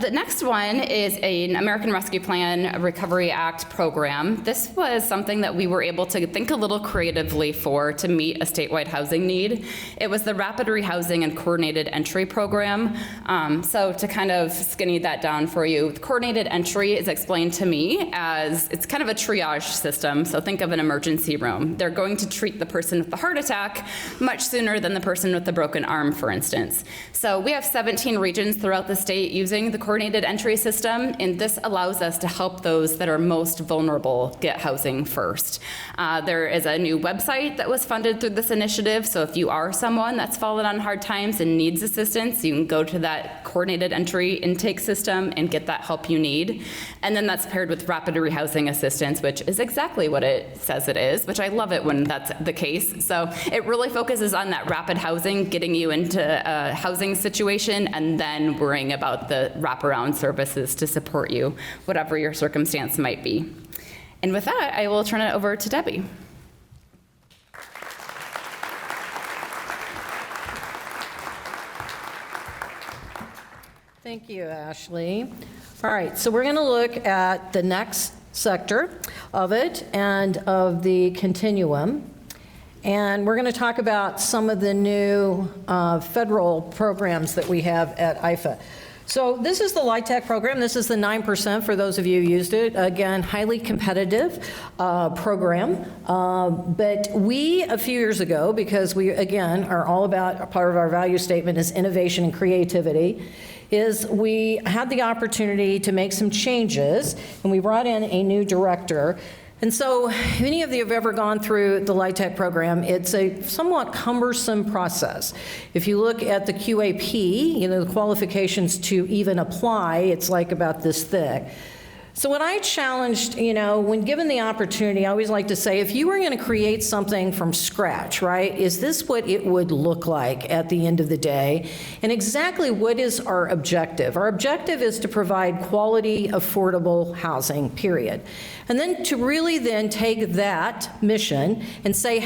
The next one is an American Rescue Plan Recovery Act program. This was something that we were able to think a little creatively for to meet a statewide housing need. It was the Rapid Rehousing and Coordinated Entry program. So to kind of skinny that down for you, coordinated entry is explained to me as it's kind of a triage system. So think of an emergency room. They're going to treat the person with the heart attack much sooner than the person with the broken arm, for instance. So we have 17 regions throughout the state using the coordinated entry system, and this allows us to help those that are most vulnerable get housing first. There is a new website that was funded through this initiative, so if you are someone that's fallen on hard times and needs assistance, you can go to that coordinated entry intake system and get that help you need. And then that's paired with rapid rehousing assistance, which is exactly what it says it is, which I love it when that's the case. So it really focuses on that rapid housing, getting you into a housing situation, and then worrying about the wraparound services to support you, whatever your circumstance might be. And with that, I will turn it over to Debbie. Thank you, Ashley. All right, so we're going to look at the next sector of it and of the continuum. And we're going to talk about some of the new federal programs that we have at IFA. So this is the LIHTC program. This is the 9% for those of you who used it. Again, highly competitive program. But we, a few years ago, because we, again, are all about, part of our value statement is innovation and creativity, is we had the opportunity to make some changes, and we brought in a new director. And so, if any of you have ever gone through the LIHTC program, it's a somewhat cumbersome process. If you look at the QAP, the qualifications to even apply, it's like about this thick. So what I challenged, when given the opportunity, I always like to say, if you were going to create something from scratch, right, is this what it would look like at the end of the day? And exactly what is our objective? Our objective is to provide quality, affordable housing, period. And then to really then take that mission and say,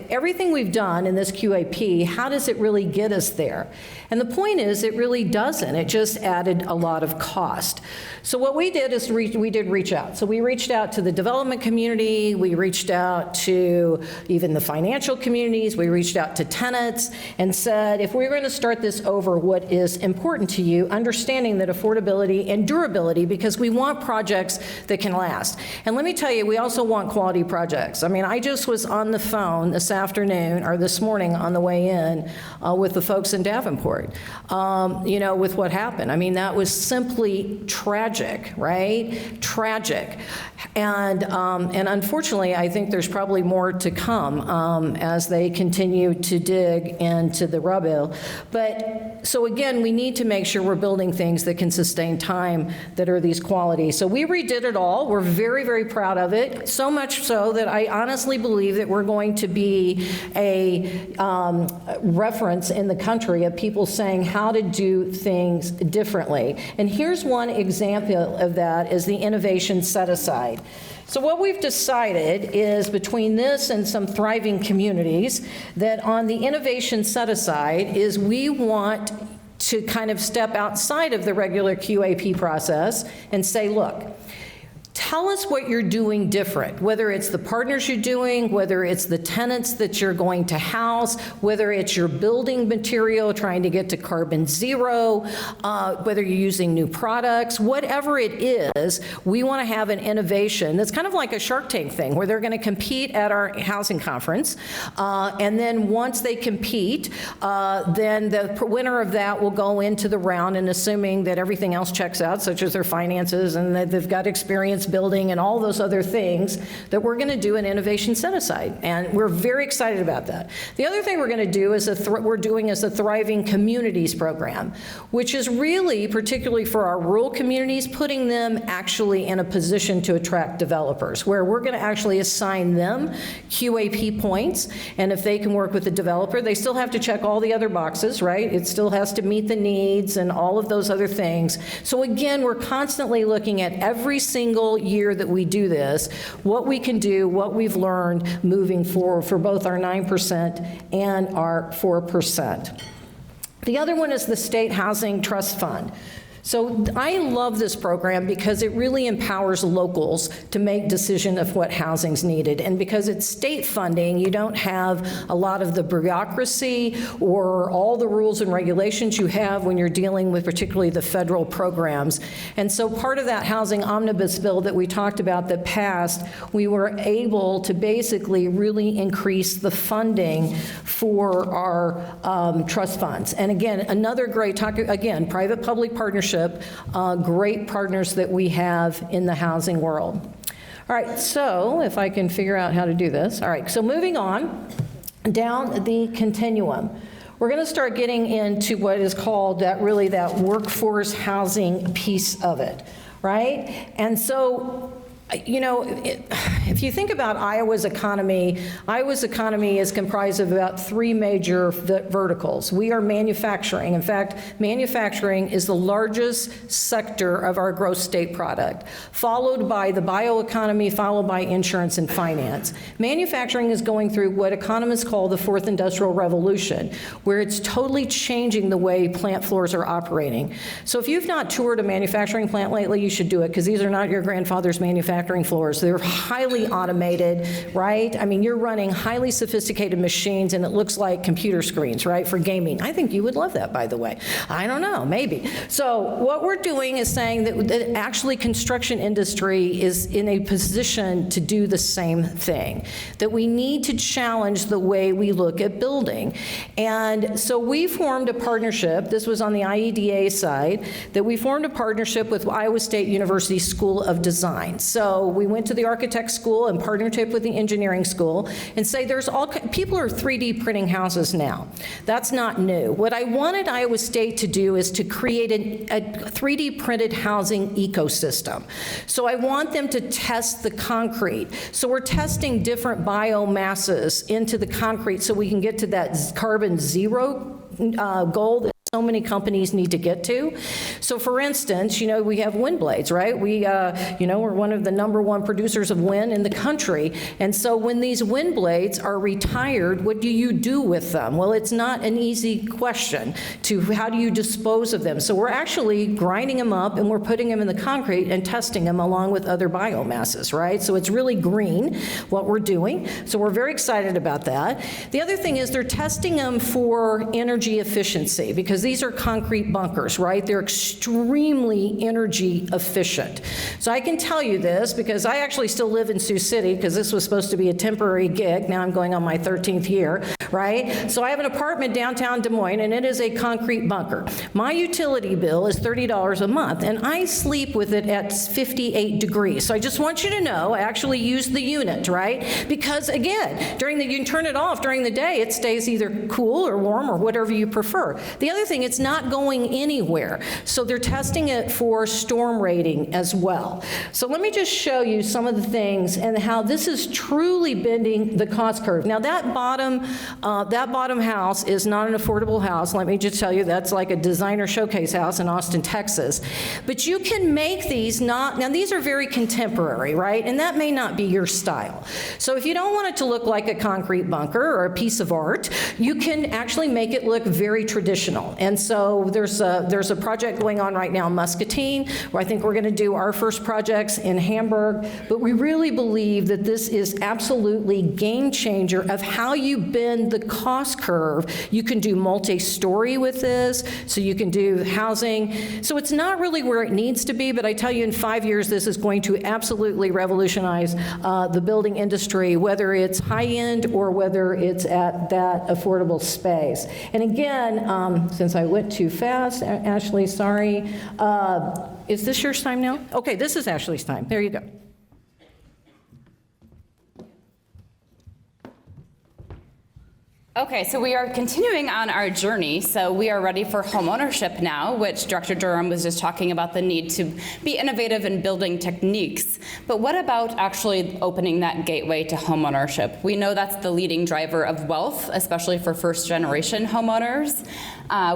everything we've done in this QAP, how does it really get us there? And the point is, it really doesn't. It just added a lot of cost. So what we did is we did reach out. So we reached out to the development community, we reached out to even the financial communities, we reached out to tenants and said, if we're going to start this over, what is important to you, understanding that affordability and durability, because we want projects that can last. And let me tell you, we also want quality projects. I mean, I just was on the phone this afternoon, or this morning on the way in, with the folks in Davenport, with what happened. I mean, that was simply tragic, right? Tragic. And unfortunately, I think there's probably more to come as they continue to dig into the rubble. But so again, we need to make sure we're building things that can sustain time, that are these qualities. So we redid it all. We're very, very proud of it. So much so that I honestly believe that we're going to be a reference in the country of people saying how to do things differently. And here's one example of that is the innovation set aside. So what we've decided is, between this and some thriving communities, that on the innovation set aside is we want to kind of step outside of the regular QAP process and say, look, tell us what you're doing different, whether it's the partners you're doing, whether it's the tenants that you're going to house, whether it's your building material trying to get to carbon zero, whether you're using new products, whatever it is, we want to have an innovation that's kind of like a Shark Tank thing, where they're going to compete at our housing conference, and then once they compete, then the winner of that will go into the round, and assuming that everything else checks out, such as their finances and that they've got experience building and all those other things, that we're going to do an innovation set aside, and we're very excited about that. The other thing we're going to do is we're doing is a Thriving Communities program, which is really, particularly for our rural communities, putting them actually in a position to attract developers, where we're going to actually assign them QAP points, and if they can work with the developer, they still have to check all the other boxes, right? It still has to meet the needs and all of those other things. So again, we're constantly looking at every single year that we do this, what we can do, what we've learned moving forward for both our 9% and our 4%. The other one is the State Housing Trust Fund. So I love this program because it really empowers locals to make decision of what housing's needed. And because it's state funding, you don't have a lot of the bureaucracy or all the rules and regulations you have when you're dealing with particularly the federal programs. And so part of that housing omnibus bill that we talked about that passed, we were able to basically really increase the funding for our trust funds. And again, another great private-public partnership. Great partners that we have in the housing world. All right, so if I can figure out how to do this. All right, so moving on down the continuum, we're going to start getting into what is called that workforce housing piece of it, right? And so, if you think about Iowa's economy is comprised of about three major verticals. We are manufacturing. In fact, manufacturing is the largest sector of our gross state product, followed by the bioeconomy, followed by insurance and finance. Manufacturing is going through what economists call the fourth industrial revolution, where it's totally changing the way plant floors are operating. So if you've not toured a manufacturing plant lately, you should do it, because these are not your grandfather's manufacturing floors. They're highly highly automated, right? I mean, you're running highly sophisticated machines and it looks like computer screens, right, for gaming. I think you would love that, by the way. I don't know, maybe. So what we're doing is saying that actually construction industry is in a position to do the same thing, that we need to challenge the way we look at building. And so we formed a partnership, this was on the IEDA side, that we formed a partnership with Iowa State University School of Design. So we went to the architect school and partnership with the engineering school and say there's all, people are 3D printing houses now. That's not new. What I wanted Iowa State to do is to create a 3D printed housing ecosystem. So I want them to test the concrete. So we're testing different biomasses into the concrete so we can get to that carbon zero goal that so many companies need to get to. So for instance, you know, we have wind blades, right? We, you know, we're one of the #1 producers of wind in the country. And so when these wind blades are retired, what do you do with them? Well, it's not an easy question to how do you dispose of them. So we're actually grinding them up and we're putting them in the concrete and testing them along with other biomasses, right? So it's really green, what we're doing. So we're very excited about that. The other thing is they're testing them for energy efficiency because these are concrete bunkers, right? They're extremely energy efficient. So I can tell you this because I actually still live in Sioux City because this was supposed to be a temporary gig. Now I'm going on my 13th year, right? So I have an apartment downtown Des Moines and it is a concrete bunker. My utility bill is $30 a month and I sleep with it at 58 degrees. So I just want you to know I actually use the unit, right? Because again, you can turn it off during the day, it stays either cool or warm or whatever you prefer. The other thing, it's not going anywhere. So they're testing it for storm rating as well. So let me just show you some of the things and how this is truly bending the cost curve. Now that bottom house is not an affordable house. Let me just tell you, that's like a designer showcase house in Austin, Texas. But you can make these now these are very contemporary, right? And that may not be your style. So if you don't want it to look like a concrete bunker or a piece of art, you can actually make it look very traditional. And so there's a project going on right now in Muscatine, where I think we're going to do our first projects in Hamburg. But we really believe that this is absolutely game changer of how you bend the cost curve. You can do multi-story with this, so you can do housing. So it's not really where it needs to be, but I tell you in 5 years, this is going to absolutely revolutionize the building industry, whether it's high-end or whether it's at that affordable space. And again, since I went too fast, Ashley, sorry. Is this your time now? Okay, this is Ashley's time. There you go. Okay, so we are continuing on our journey. So we are ready for homeownership now, which Director Durham was just talking about the need to be innovative in building techniques. But what about actually opening that gateway to homeownership? We know that's the leading driver of wealth, especially for first-generation homeowners.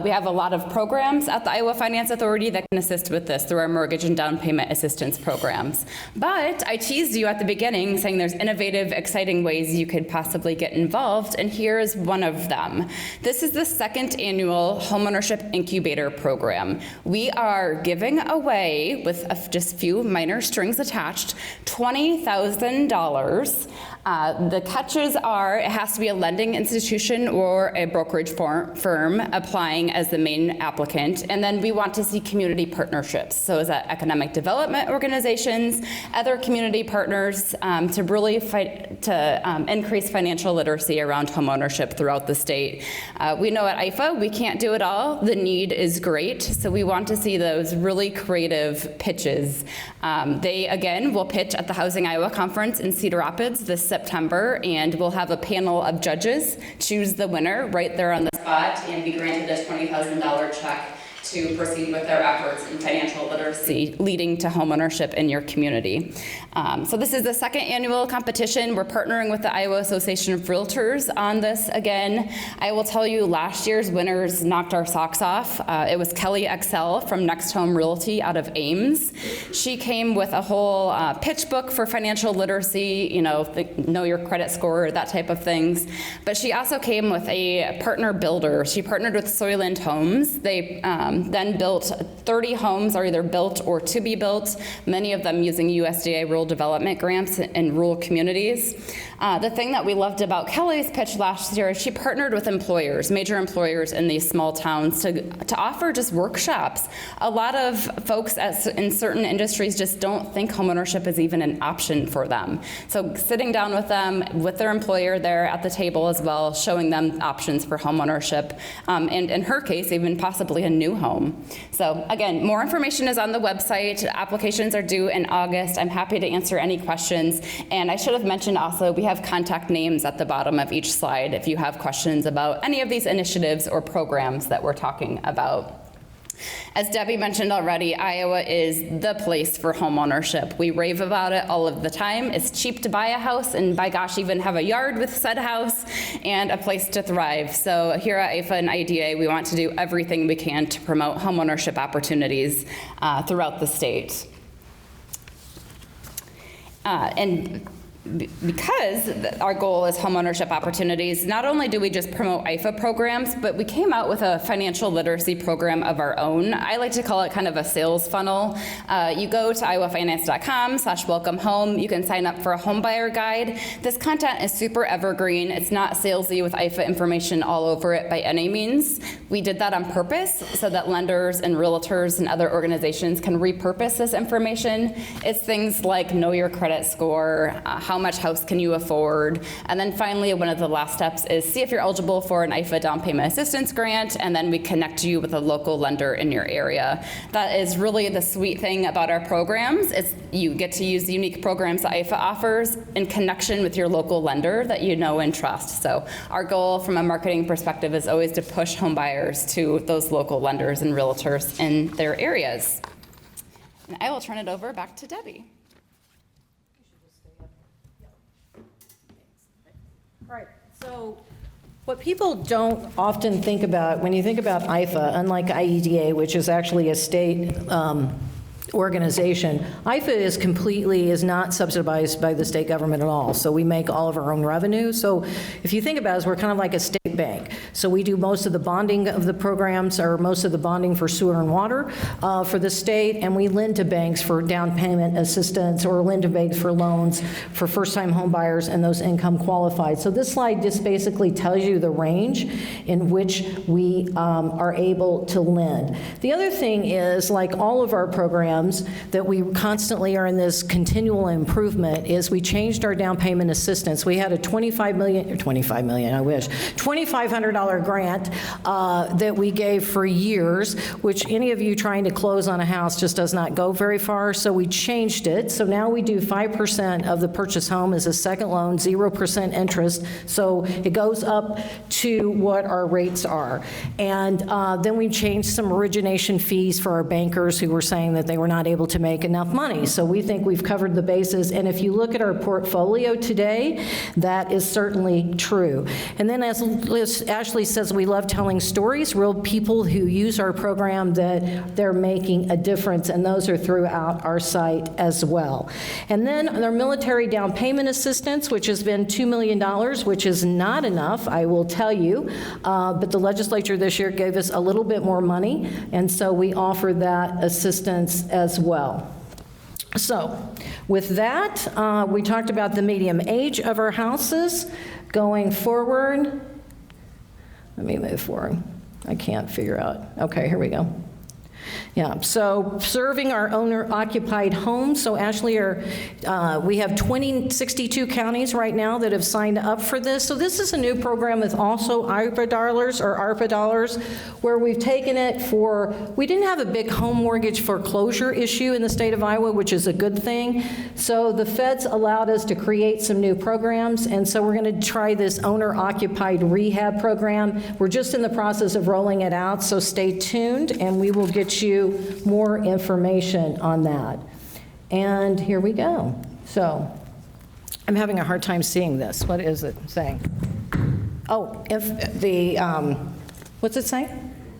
We have a lot of programs at the Iowa Finance Authority that can assist with this through our mortgage and down payment assistance programs. But I teased you at the beginning saying there's innovative, exciting ways you could possibly get involved, and here's one of them. This is the second annual Homeownership Incubator Program. We are giving away, with just a few minor strings attached, $20,000. The catches are it has to be a lending institution or a brokerage firm applying as the main applicant, and then we want to see community partnerships. So is that economic development organizations, other community partners to really increase financial literacy around homeownership throughout the state. We know at IFA we can't do it all. The need is great, so we want to see those really creative pitches. They again will pitch at the Housing Iowa Conference in Cedar Rapids this September, and we'll have a panel of judges choose the winner right there on the spot and be granted a $20,000 check to proceed with their efforts in financial literacy leading to homeownership in your community. So this is the second annual competition. We're partnering with the Iowa Association of Realtors on this again. I will tell you last year's winners knocked our socks off. It was Kelly Excel from Next Home Realty out of Ames. She came with a whole pitch book for financial literacy, you know your credit score, that type of things. But she also came with a partner builder. She partnered with Soyland Homes. They Then built 30 homes are either built or to be built, many of them using USDA rural development grants in rural communities. The thing that we loved about Kelly's pitch last year is she partnered with employers, major employers in these small towns to offer just workshops. A lot of folks in certain industries just don't think homeownership is even an option for them. So sitting down with them, with their employer there at the table as well, showing them options for homeownership, and in her case, even possibly a new home. So again, more information is on the website. Applications are due in August. I'm happy to answer any questions. And I should have mentioned also, we have contact names at the bottom of each slide if you have questions about any of these initiatives or programs that we're talking about. As Debbie mentioned already, Iowa is the place for homeownership. We rave about it all of the time. It's cheap to buy a house, and by gosh, even have a yard with said house, and a place to thrive. So here at IFA and IDA, we want to do everything we can to promote homeownership opportunities throughout the state. And because our goal is homeownership opportunities, not only do we just promote IFA programs, but we came out with a financial literacy program of our own. I like to call it kind of a sales funnel. You go to iowafinance.com/welcome home. You can sign up for a home buyer guide. This content is super evergreen. It's not salesy with IFA information all over it by any means. We did that on purpose so that lenders and realtors and other organizations can repurpose this information. It's things like know your credit score, how much house can you afford? And then finally, one of the last steps is see if you're eligible for an IFA down payment assistance grant, and then we connect you with a local lender in your area. That is really the sweet thing about our programs. It's you get to use the unique programs that IFA offers in connection with your local lender that you know and trust. So our goal from a marketing perspective is always to push home buyers to those local lenders and realtors in their areas. And I will turn it over back to Debbie. Right. So what people don't often think about when you think about IFA, unlike IEDA, which is actually a state organization, IFA is not subsidized by the state government at all. So we make all of our own revenue. So if you think about it, we're kind of like a state bank. So we do most of the bonding of the programs, or most of the bonding for sewer and water for the state, and we lend to banks for down payment assistance, or lend to banks for loans for first-time home buyers and those income qualified. So this slide just basically tells you the range in which we are able to lend. The other thing is, like all of our programs, that we constantly are in this continual improvement, is we changed our down payment assistance. We had a $2,500 grant that we gave for years, which any of you trying to close on a house just does not go very far, so we changed it. So now we do 5% of the purchase home as a second loan, 0% interest, so it goes up to what our rates are. And then we changed some origination fees for our bankers who were saying that they were not able to make enough money. So we think we've covered the bases, and if you look at our portfolio today, that is certainly true. And then as Ashley says, we love telling stories, real people who use our program that they're making a difference, and those are throughout our site as well. And then our military down payment assistance, which has been $2 million, which is not enough, I will tell you, but the legislature this year gave us a little bit more money, and so we offer that assistance as well. So with that, we talked about the median age of our houses. Going forward, let me move forward. I can't figure out. Okay, here we go. Yeah, so serving our owner-occupied homes. So Ashley, we have 62 counties right now that have signed up for this. So this is a new program with also ARPA dollars, where we've taken it for, we didn't have a big home mortgage foreclosure issue in the state of Iowa, which is a good thing. So the feds allowed us to create some new programs, and so we're going to try this owner-occupied rehab program. We're just in the process of rolling it out, so stay tuned, and we will get you more information on that. And here we go. So I'm having a hard time seeing this. What is it saying? Oh, if the, what's it saying?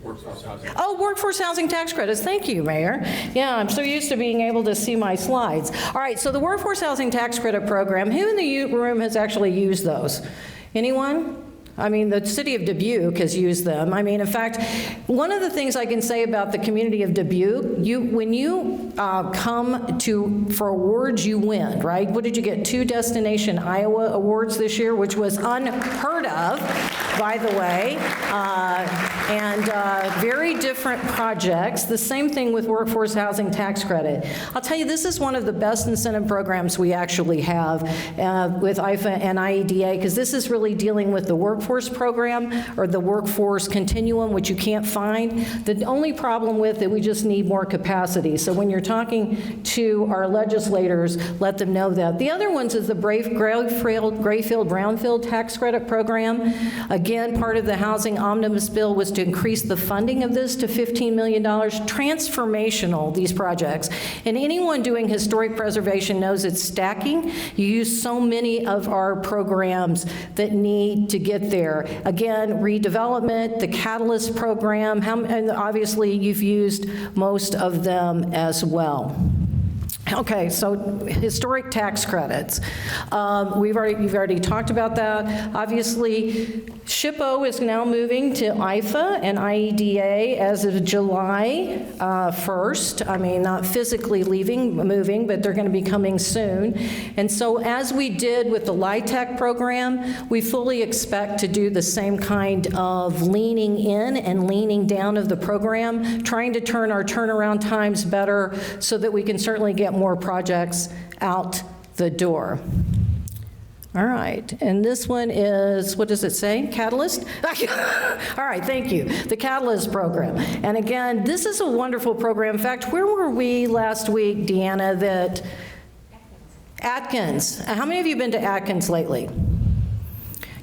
Workforce housing. Oh, workforce housing tax credits. Thank you, Mayor. Yeah, I'm so used to being able to see my slides. All right, so the workforce housing tax credit program, who in the room has actually used those? Anyone? I mean, the city of Dubuque has used them. I mean, in fact, one of the things I can say about the community of Dubuque, when you come for awards, you win, right? What did you get? 2 Destination Iowa awards this year, which was unheard of, by the way, and very different projects. The same thing with workforce housing tax credit. I'll tell you, this is one of the best incentive programs we actually have with IFA and IEDA, because this is really dealing with the workforce program or the workforce continuum, which you can't find. The only problem with it, we just need more capacity. So when you're talking to our legislators, let them know that. The other ones is the Grayfield-Brownfield tax credit program. Again, part of the housing omnibus bill was to increase the funding of this to $15 million. Transformational, these projects. And anyone doing historic preservation knows it's stacking. You use so many of our programs that need to get there. Again, redevelopment, the Catalyst program, and obviously you've used most of them as well. Okay, so historic tax credits. You've already talked about that. Obviously, SHPO is now moving to IFA and IEDA as of July 1st. I mean, not physically moving, but they're going to be coming soon. And so as we did with the LIHTC program, we fully expect to do the same kind of leaning in and leaning down of the program, trying to turn our turnaround times better so that we can certainly get more projects out the door. All right, and this one is, what does it say? Catalyst? All right, thank you. The Catalyst program. And again, this is a wonderful program. In fact, where were we last week, Deanna, Atkins. How many of you been to Atkins lately?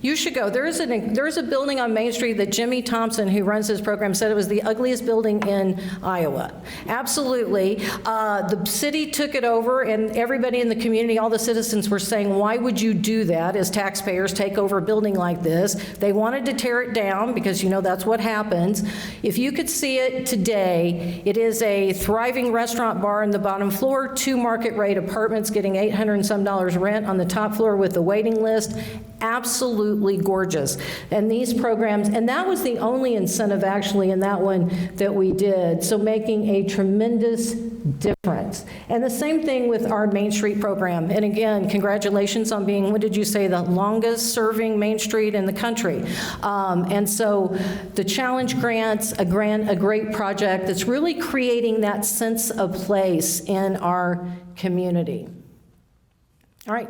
You should go. There's a building on Main Street that Jimmy Thompson, who runs this program, said it was the ugliest building in Iowa. Absolutely. The city took it over, and everybody in the community, all the citizens were saying, why would you do that as taxpayers, take over a building like this? They wanted to tear it down because, you know, that's what happens. If you could see it today, it is a thriving restaurant bar in the bottom floor, 2 market rate apartments getting $800 and some rent on the top floor with the waiting list. Absolutely gorgeous. And these programs, and that was the only incentive actually in that one that we did, so making a tremendous difference. And the same thing with our Main Street program. And again, congratulations on being, what did you say, the longest serving Main Street in the country. And so the challenge grants, a great project that's really creating that sense of place in our community. All right.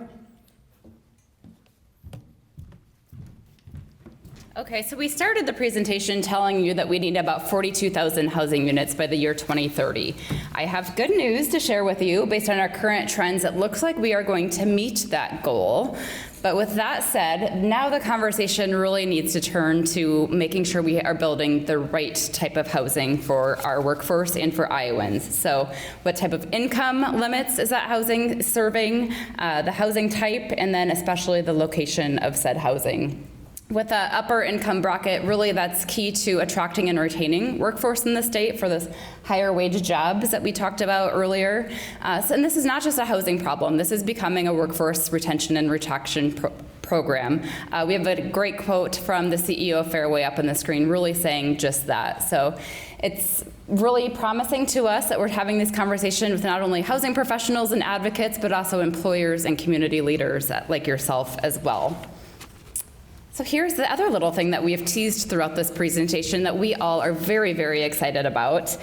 Okay, so we started the presentation telling you that we need about 42,000 housing units by the year 2030. I have good news to share with you. Based on our current trends, it looks like we are going to meet that goal. But with that said, now the conversation really needs to turn to making sure we are building the right type of housing for our workforce and for Iowans. So what type of income limits is that housing serving, the housing type, and then especially the location of said housing. With the upper income bracket, really that's key to attracting and retaining workforce in the state for those higher wage jobs that we talked about earlier. And this is not just a housing problem. This is becoming a workforce retention and retraction program. We have a great quote from the CEO of Fairway up on the screen really saying just that. So it's really promising to us that we're having this conversation with not only housing professionals and advocates, but also employers and community leaders like yourself as well. So here's the other little thing that we have teased throughout this presentation that we all are very, very excited about.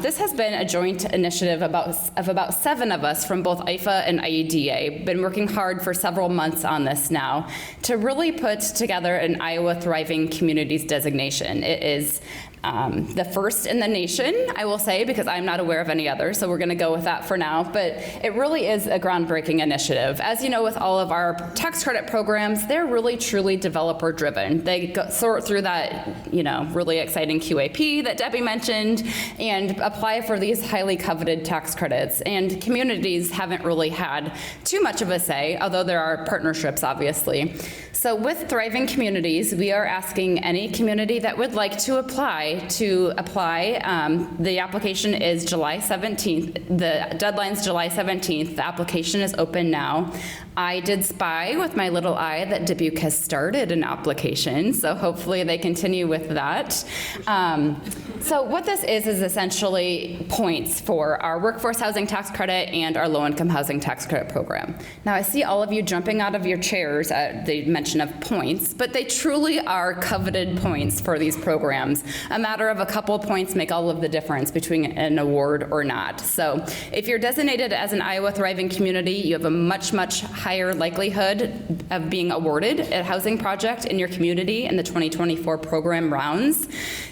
This has been a joint initiative of about 7 of us from both IFA and IEDA. Been working hard for several months on this now to really put together an Iowa Thriving Communities designation. It is the first in the nation, I will say, because I'm not aware of any others, so we're going to go with that for now. But it really is a groundbreaking initiative. As you know, with all of our tax credit programs, they're really truly developer driven. They sort through that, really exciting QAP that Debbie mentioned and apply for these highly coveted tax credits. And communities haven't really had too much of a say, although there are partnerships, obviously. So with Thriving Communities, we are asking any community that would like to apply by to apply. The application is July 17th. The deadline's July 17th. The application is open now. I did spy with my little eye that Dubuque has started an application, so hopefully they continue with that. So what this is essentially points for our workforce housing tax credit and our low-income housing tax credit program. Now, I see all of you jumping out of your chairs at the mention of points, but they truly are coveted points for these programs. A matter of a couple points make all of the difference between an award or not. So if you're designated as an Iowa Thriving Community, you have a much, much higher likelihood of being awarded a housing project in your community in the 2024 program rounds.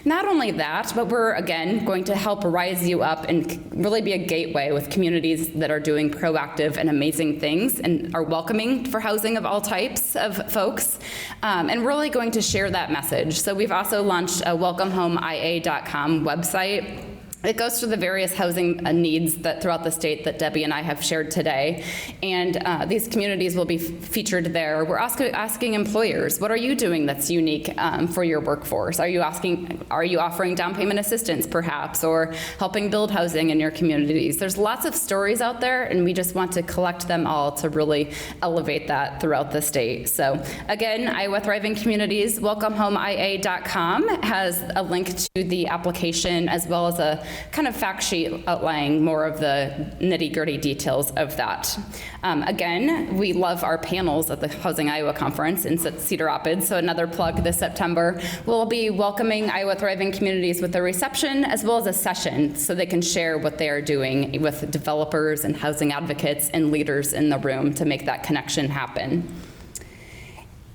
Not only that, but we're, again, going to help rise you up and really be a gateway with communities that are doing proactive and amazing things and are welcoming for housing of all types of folks, and really going to share that message. So we've also launched a welcomehomeia.com website. It goes through the various housing needs that throughout the state that Debbie and I have shared today, and these communities will be featured there. We're asking employers, what are you doing that's unique for your workforce? Are you offering down payment assistance perhaps, or helping build housing in your communities? There's lots of stories out there, and we just want to collect them all to really elevate that throughout the state. So again, Iowa Thriving Communities, welcomehomeia.com has a link to the application as well as a kind of fact sheet outlining more of the nitty-gritty details of that. Again, we love our panels at the Housing Iowa Conference in Cedar Rapids, so another plug this September. We'll be welcoming Iowa Thriving Communities with a reception as well as a session so they can share what they are doing with developers and housing advocates and leaders in the room to make that connection happen.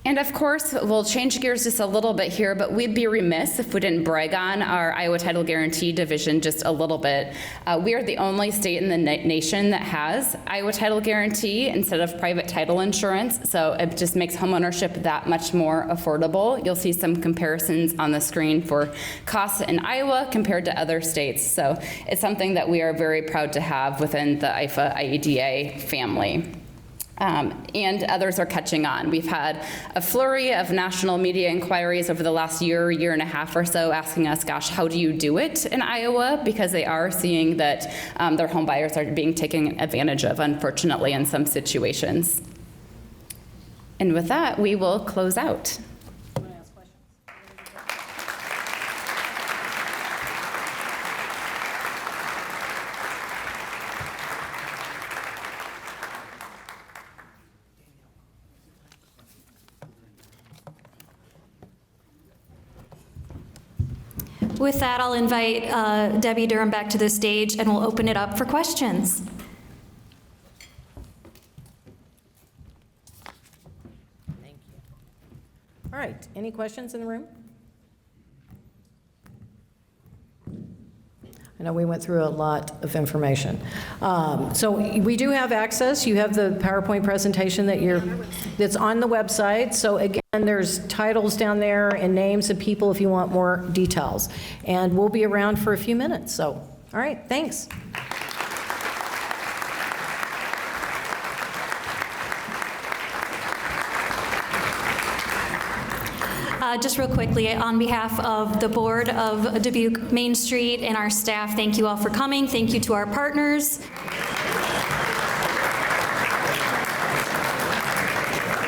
And of course, we'll change gears just a little bit here, but we'd be remiss if we didn't brag on our Iowa Title Guarantee division just a little bit. We are the only state in the nation that has Iowa Title Guarantee instead of private title insurance, so it just makes homeownership that much more affordable. You'll see some comparisons on the screen for costs in Iowa compared to other states, so it's something that we are very proud to have within the IFA IEDA family. And others are catching on. We've had a flurry of national media inquiries over the last year and a half or so asking us, gosh, how do you do it in Iowa? Because they are seeing that their home buyers are being taken advantage of, unfortunately, in some situations. And with that, we will close out. With that, I'll invite Debbie Durham back to the stage, and we'll open it up for questions. Thank you. All right, any questions in the room? I know we went through a lot of information. So we do have access. You have the PowerPoint presentation that's on the website. So again, there's titles down there and names of people if you want more details. And we'll be around for a few minutes. So, all right, thanks. Just real quickly, on behalf of the board of Dubuque Main Street and our staff, thank you all for coming. Thank you to our partners,